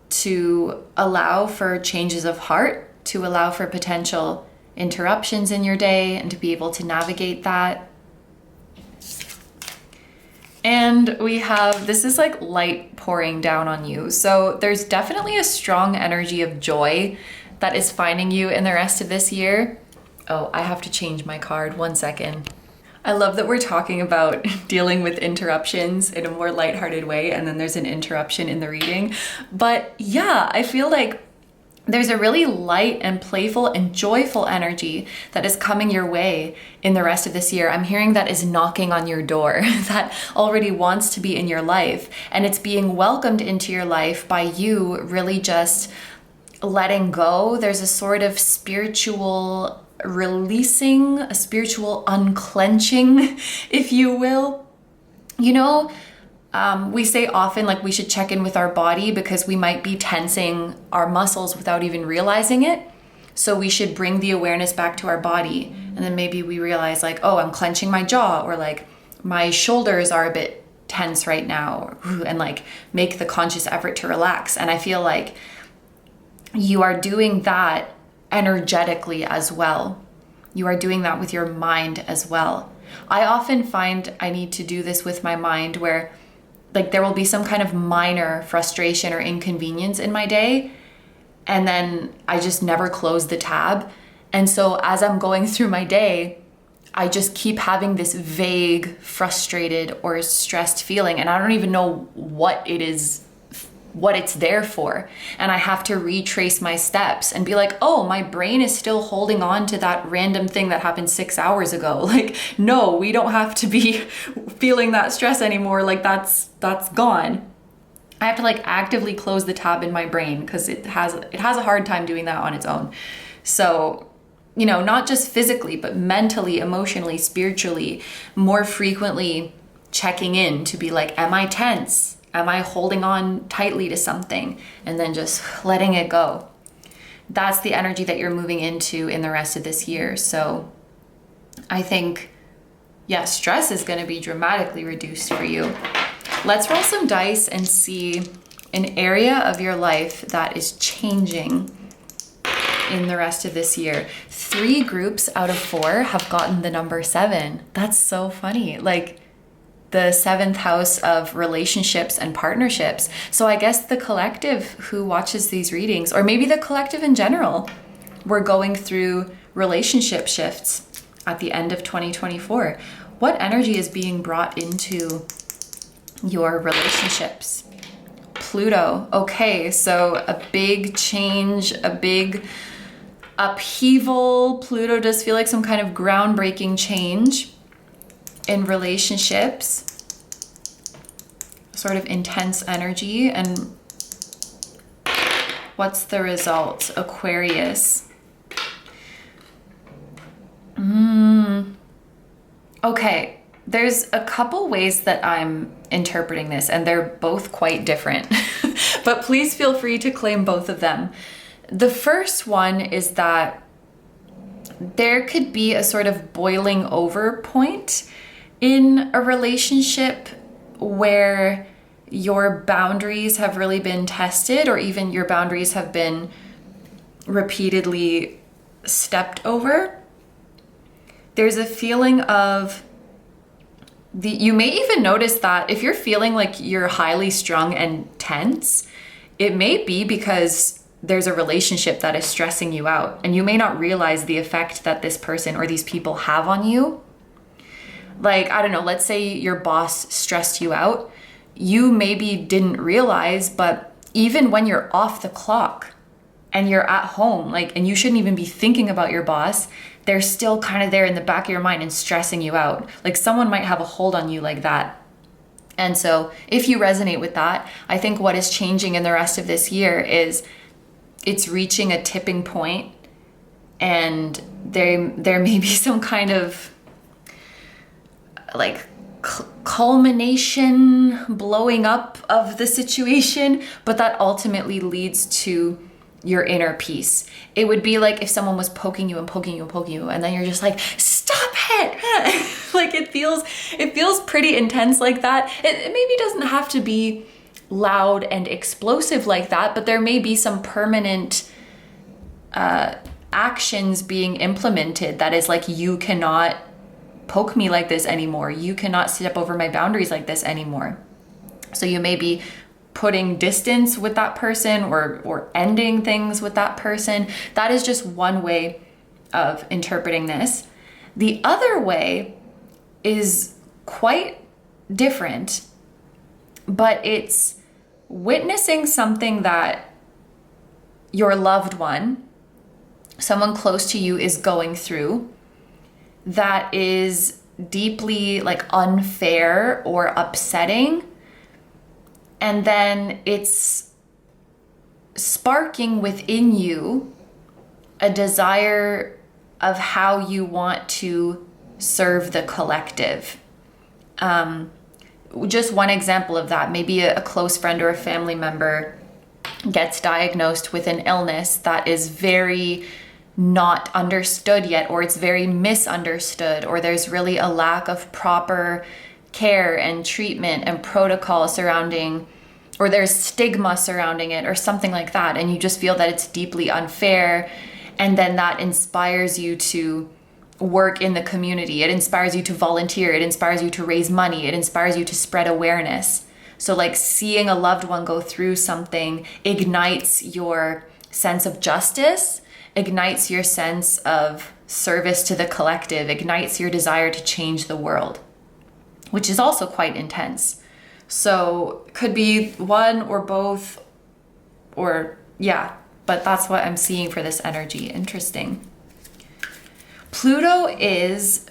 to allow for changes of heart, to allow for potential interruptions in your day and to be able to navigate that. And we have, this is like light pouring down on you. So there's definitely a strong energy of joy that is finding you in the rest of this year. Oh, I have to change my card. 1 second. I love that we're talking about dealing with interruptions in a more lighthearted way, and then there's an interruption in the reading. But yeah, I feel like there's a really light and playful and joyful energy that is coming your way in the rest of this year. I'm hearing that is knocking on your door, that already wants to be in your life. And it's being welcomed into your life by you really just letting go. There's a sort of spiritual releasing, a spiritual unclenching, if you will. You know, we say often like we should check in with our body because we might be tensing our muscles without even realizing it. So we should bring the awareness back to our body. And then maybe we realize like, oh, I'm clenching my jaw, or like my shoulders are a bit tense right now, and like make the conscious effort to relax. And I feel like you are doing that energetically as well. You are doing that with your mind as well. I often find I need to do this with my mind where like there will be some kind of minor frustration or inconvenience in my day, and then I just never close the tab. And so as I'm going through my day, I just keep having this vague, frustrated or stressed feeling, and I don't even know what it is, what it's there for. And I have to retrace my steps and be like, oh, my brain is still holding on to that random thing that happened 6 hours ago. Like, no, we don't have to be feeling that stress anymore. Like that's gone. I have to like actively close the tab in my brain because it has a hard time doing that on its own. So, you know, not just physically, but mentally, emotionally, spiritually, more frequently checking in to be like, am I tense? Am I holding on tightly to something? And then just letting it go. That's the energy that you're moving into in the rest of this year. So I think, yeah, stress is going to be dramatically reduced for you. Let's roll some dice and see an area of your life that is changing in the rest of this year. 3 groups out of 4 have gotten the number 7. That's so funny. Like, the 7th house of relationships and partnerships. So I guess the collective who watches these readings, or maybe the collective in general, we're going through relationship shifts at the end of 2024. What energy is being brought into your relationships? Pluto. Okay, so a big change, a big upheaval. Pluto does feel like some kind of groundbreaking change in relationships, sort of intense energy. And what's the result? Aquarius. Okay, there's a couple ways that I'm interpreting this, and they're both quite different, but please feel free to claim both of them. The first one is that there could be a sort of boiling over point in a relationship where your boundaries have really been tested, or even your boundaries have been repeatedly stepped over. There's a feeling of you may even notice that if you're feeling like you're highly strung and tense, it may be because there's a relationship that is stressing you out, and you may not realize the effect that this person or these people have on you. Like, I don't know, let's say your boss stressed you out. You maybe didn't realize, but even when you're off the clock and you're at home, like, and you shouldn't even be thinking about your boss, they're still kind of there in the back of your mind and stressing you out. Like, someone might have a hold on you like that. And so if you resonate with that, I think what is changing in the rest of this year is it's reaching a tipping point, and there may be some kind of like culmination, blowing up of the situation, but that ultimately leads to your inner peace. It would be like if someone was poking you and poking you and poking you, and then you're just like, stop it. Like it feels pretty intense like that. It maybe doesn't have to be loud and explosive like that, but there may be some permanent actions being implemented that is like, you cannot poke me like this anymore. You cannot step over my boundaries like this anymore. So you may be putting distance with that person or ending things with that person. That is just one way of interpreting this. The other way is quite different, but it's witnessing something that your loved one, someone close to you, is going through that is deeply like unfair or upsetting, and then it's sparking within you a desire of how you want to serve the collective. Just one example of that, maybe a close friend or a family member gets diagnosed with an illness that is very not understood yet, or it's very misunderstood, or there's really a lack of proper care and treatment and protocol surrounding, or there's stigma surrounding it or something like that, and you just feel that it's deeply unfair, and then that inspires you to work in the community. It inspires you to volunteer. It inspires you to raise money. It inspires you to spread awareness. So like seeing a loved one go through something ignites your sense of justice, ignites your sense of service to the collective, ignites your desire to change the world, which is also quite intense. So could be one or both, or yeah, but that's what I'm seeing for this energy. Interesting. Pluto is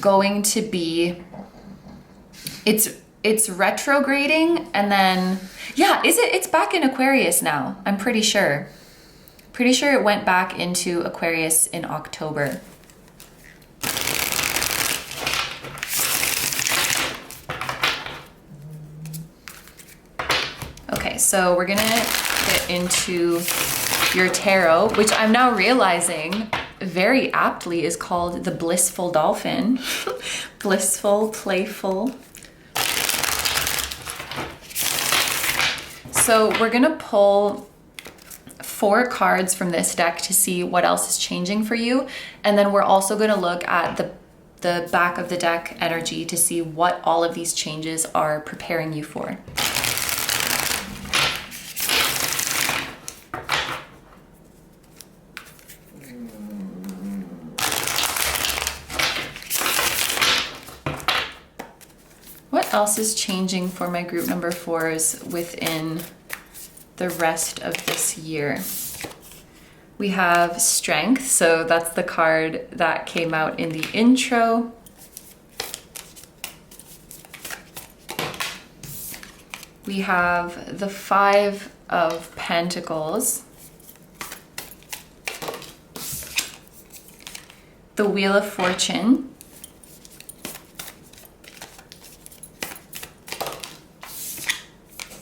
going to be, it's retrograding, and then, yeah, it's back in Aquarius now, I'm pretty sure. Pretty sure it went back into Aquarius in October. Okay, so we're gonna get into your tarot, which I'm now realizing very aptly is called the Blissful Dolphin. Blissful, playful. So we're gonna pull 4 cards from this deck to see what else is changing for you. And then we're also gonna look at the back of the deck energy to see what all of these changes are preparing you for. What else is changing for my group number 4s within the rest of this year? We have Strength, so that's the card that came out in the intro. We have the 5 of Pentacles, the Wheel of Fortune,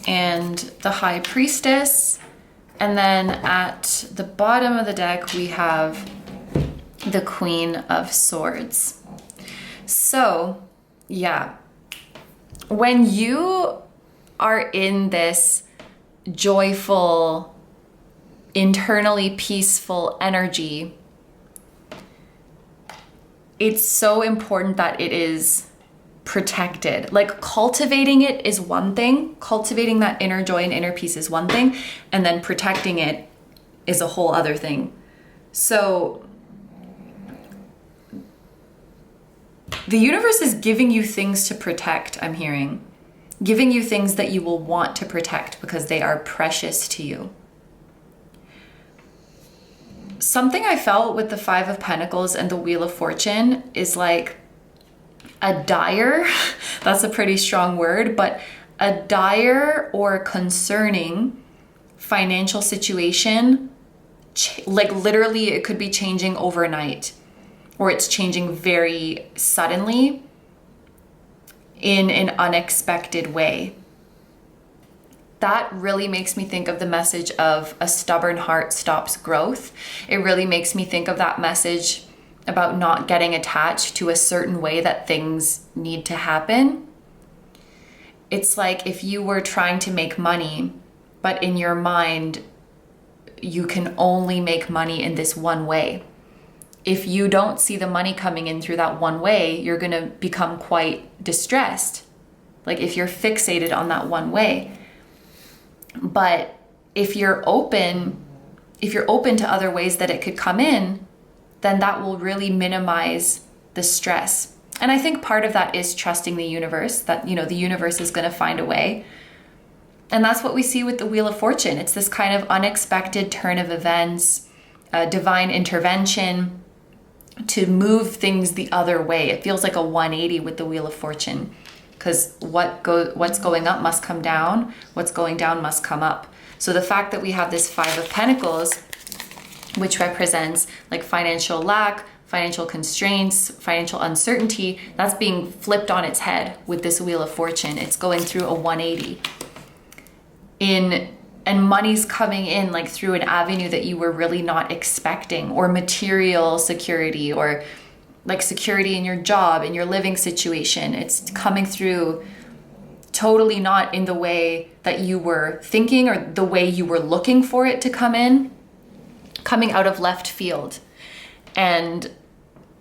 and the High Priestess. And then at the bottom of the deck, we have the Queen of Swords. So, yeah, when you are in this joyful, internally peaceful energy, it's so important that it is protected. Like cultivating it is one thing, cultivating that inner joy and inner peace is one thing, and then protecting it is a whole other thing. So the universe is giving you things to protect, I'm hearing. Giving you things that you will want to protect because they are precious to you. Something I felt with the 5 of Pentacles and the Wheel of Fortune is like a dire, that's a pretty strong word, but a dire or concerning financial situation, like literally it could be changing overnight, or it's changing very suddenly in an unexpected way. That really makes me think of the message of a stubborn heart stops growth. It really makes me think of that message about not getting attached to a certain way that things need to happen. It's like if you were trying to make money, but in your mind, you can only make money in this one way. If you don't see the money coming in through that one way, you're gonna become quite distressed. Like if you're fixated on that one way. But if you're open to other ways that it could come in, then that will really minimize the stress. And I think part of that is trusting the universe, that, you know, the universe is going to find a way. And that's what we see with the Wheel of Fortune. It's this kind of unexpected turn of events, divine intervention to move things the other way. It feels like a 180 with the Wheel of Fortune, because what's going up must come down, what's going down must come up. So the fact that we have this Five of Pentacles, which represents like financial lack, financial constraints, financial uncertainty, that's being flipped on its head with this Wheel of Fortune. It's going through a 180. And money's coming in like through an avenue that you were really not expecting, or material security, or like security in your job, in your living situation. It's coming through totally not in the way that you were thinking or the way you were looking for it to come in, coming out of left field. And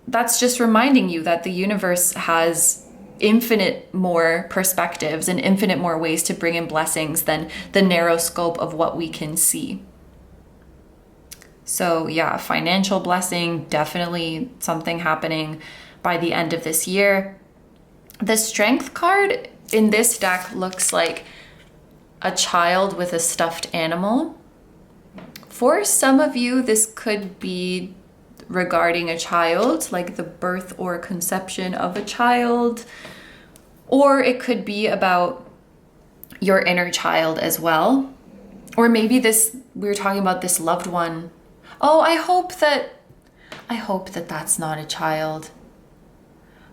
that's just reminding you that the universe has infinite more perspectives and infinite more ways to bring in blessings than the narrow scope of what we can see. So yeah, financial blessing, definitely something happening by the end of this year. The Strength card in this deck looks like a child with a stuffed animal. For some of you, this could be regarding a child, like the birth or conception of a child, or it could be about your inner child as well. Or maybe we were talking about this loved one. Oh, I hope that that's not a child.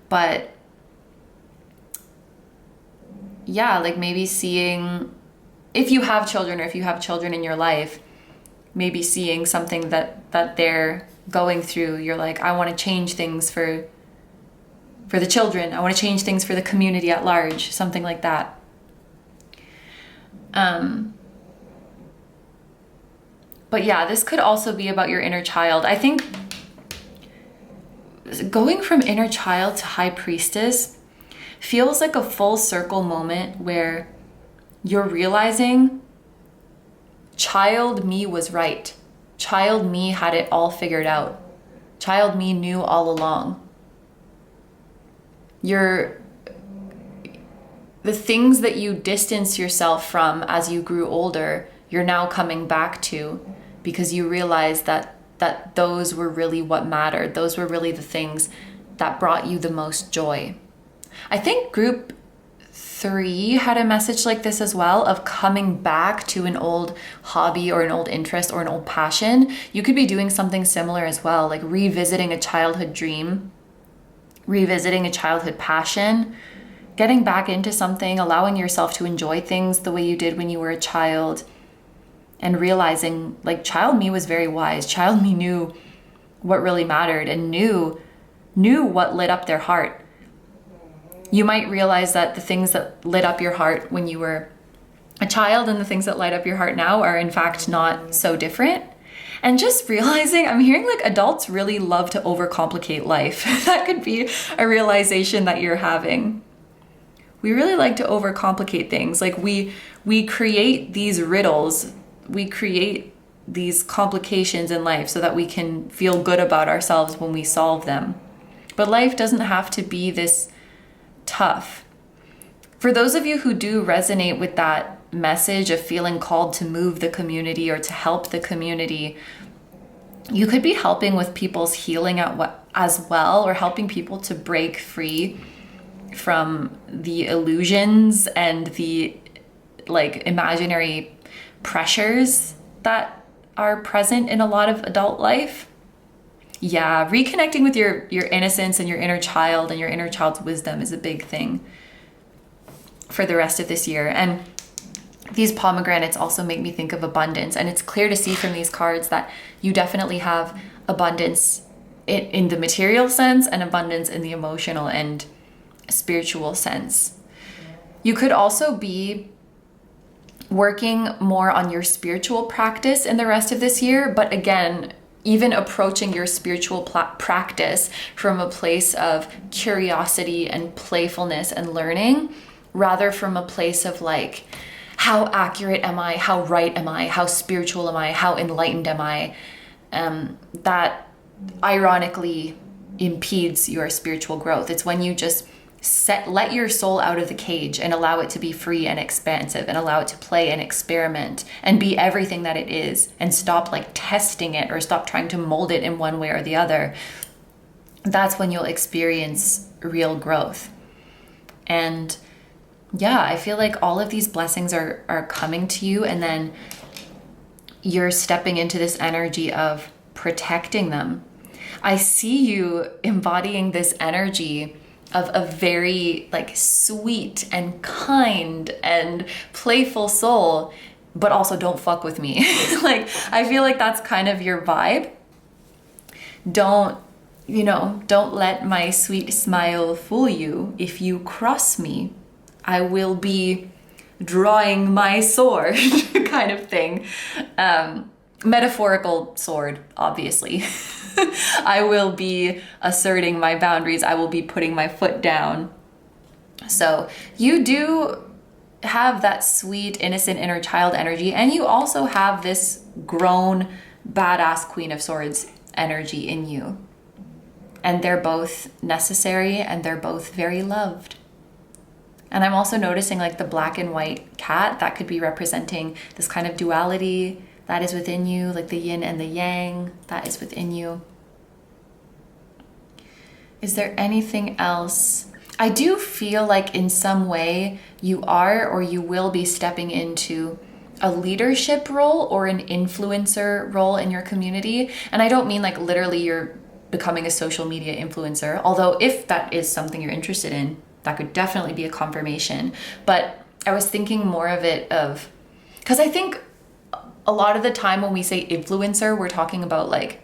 But yeah, like maybe seeing, if you have children, or if you have children in your life, maybe seeing something that they're going through, you're like, I want to change things for the children. I want to change things for the community at large, something like that. But yeah, this could also be about your inner child. I think going from inner child to High Priestess feels like a full circle moment where you're realizing child me was right. Child me had it all figured out. Child me knew all along. The things that you distance yourself from as you grew older, you're now coming back to, because you realize that those were really what mattered. Those were really the things that brought you the most joy. I think group 3 had a message like this as well, of coming back to an old hobby or an old interest or an old passion. You could be doing something similar as well, like revisiting a childhood dream, revisiting a childhood passion, getting back into something, allowing yourself to enjoy things the way you did when you were a child, and realizing like child me was very wise. Child me knew what really mattered and knew what lit up their heart. You might realize that the things that lit up your heart when you were a child and the things that light up your heart now are in fact not so different. And just realizing, I'm hearing like adults really love to overcomplicate life. That could be a realization that you're having. We really like to overcomplicate things. Like we create these riddles, we create these complications in life so that we can feel good about ourselves when we solve them. But life doesn't have to be this tough. For those of you who do resonate with that message of feeling called to move the community or to help the community, you could be helping with people's healing as well, or helping people to break free from the illusions and the like imaginary pressures that are present in a lot of adult life. Yeah, reconnecting with your innocence and your inner child and your inner child's wisdom is a big thing for the rest of this year. And these pomegranates also make me think of abundance. And it's clear to see from these cards that you definitely have abundance in the material sense and abundance in the emotional and spiritual sense. You could also be working more on your spiritual practice in the rest of this year. But again, even approaching your spiritual practice from a place of curiosity and playfulness and learning, rather from a place of like, how accurate am I? How right am I? How spiritual am I? How enlightened am I? That ironically impedes your spiritual growth. It's when you just let your soul out of the cage and allow it to be free and expansive, and allow it to play and experiment and be everything that it is, and stop like testing it or stop trying to mold it in one way or the other, that's when you'll experience real growth. And yeah, I feel like all of these blessings are coming to you, and then you're stepping into this energy of protecting them. I see you embodying this energy of a very like sweet and kind and playful soul, but also don't fuck with me. Like, I feel like that's kind of your vibe. Don't let my sweet smile fool you. If you cross me, I will be drawing my sword kind of thing. Metaphorical sword, obviously. I will be asserting my boundaries. I will be putting my foot down. So you do have that sweet, innocent inner child energy, and you also have this grown, badass Queen of Swords energy in you. And they're both necessary, and they're both very loved. And I'm also noticing like the black and white cat, that could be representing this kind of duality that is within you, like the yin and the yang that is within you. Is there anything else? I do feel like in some way you are or you will be stepping into a leadership role or an influencer role in your community. And I don't mean like literally you're becoming a social media influencer, although if that is something you're interested in, that could definitely be a confirmation. But I was thinking more of it because I think a lot of the time when we say influencer, we're talking about like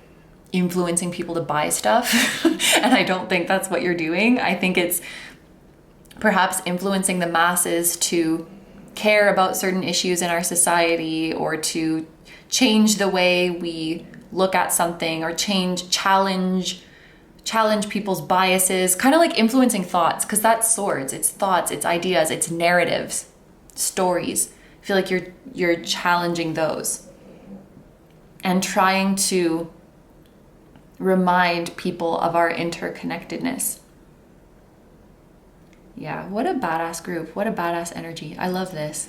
influencing people to buy stuff. And I don't think that's what you're doing. I think it's perhaps influencing the masses to care about certain issues in our society, or to change the way we look at something, or challenge people's biases, kind of like influencing thoughts, because that's swords. It's thoughts, it's ideas, it's narratives, stories. I feel like you're challenging those and trying to remind people of our interconnectedness. Yeah, what a badass group. What a badass energy. I love this.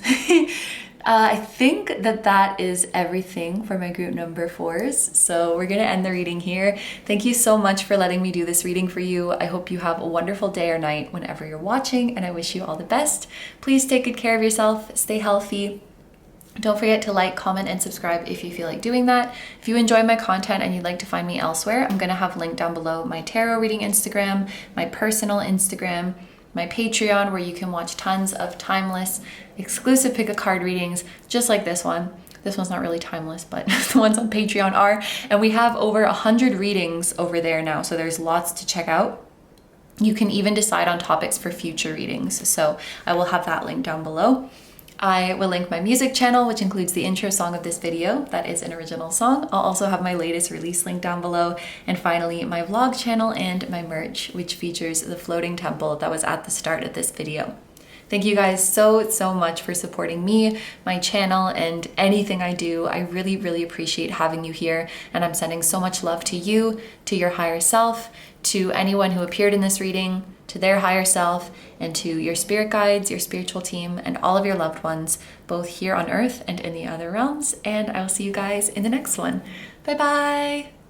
I think that is everything for my group number 4s. So we're going to end the reading here. Thank you so much for letting me do this reading for you. I hope you have a wonderful day or night whenever you're watching, and I wish you all the best. Please take good care of yourself. Stay healthy. Don't forget to like, comment, and subscribe if you feel like doing that. If you enjoy my content and you'd like to find me elsewhere, I'm going to have linked down below my tarot reading Instagram, my personal Instagram, my Patreon, where you can watch tons of timeless, exclusive pick a card readings, just like this one. This one's not really timeless, but the ones on Patreon are. And we have over 100 readings over there now, so there's lots to check out. You can even decide on topics for future readings. So I will have that link down below. I will link my music channel, which includes the intro song of this video. That is an original song. I'll also have my latest release link down below. And finally, my vlog channel and my merch, which features the floating temple that was at the start of this video. Thank you guys so much for supporting me, my channel, and anything I do. I really appreciate having you here. And I'm sending so much love to you, to your higher self, to anyone who appeared in this reading, to their higher self, and to your spirit guides, your spiritual team, and all of your loved ones, both here on earth and in the other realms. And I will see you guys in the next one. Bye bye.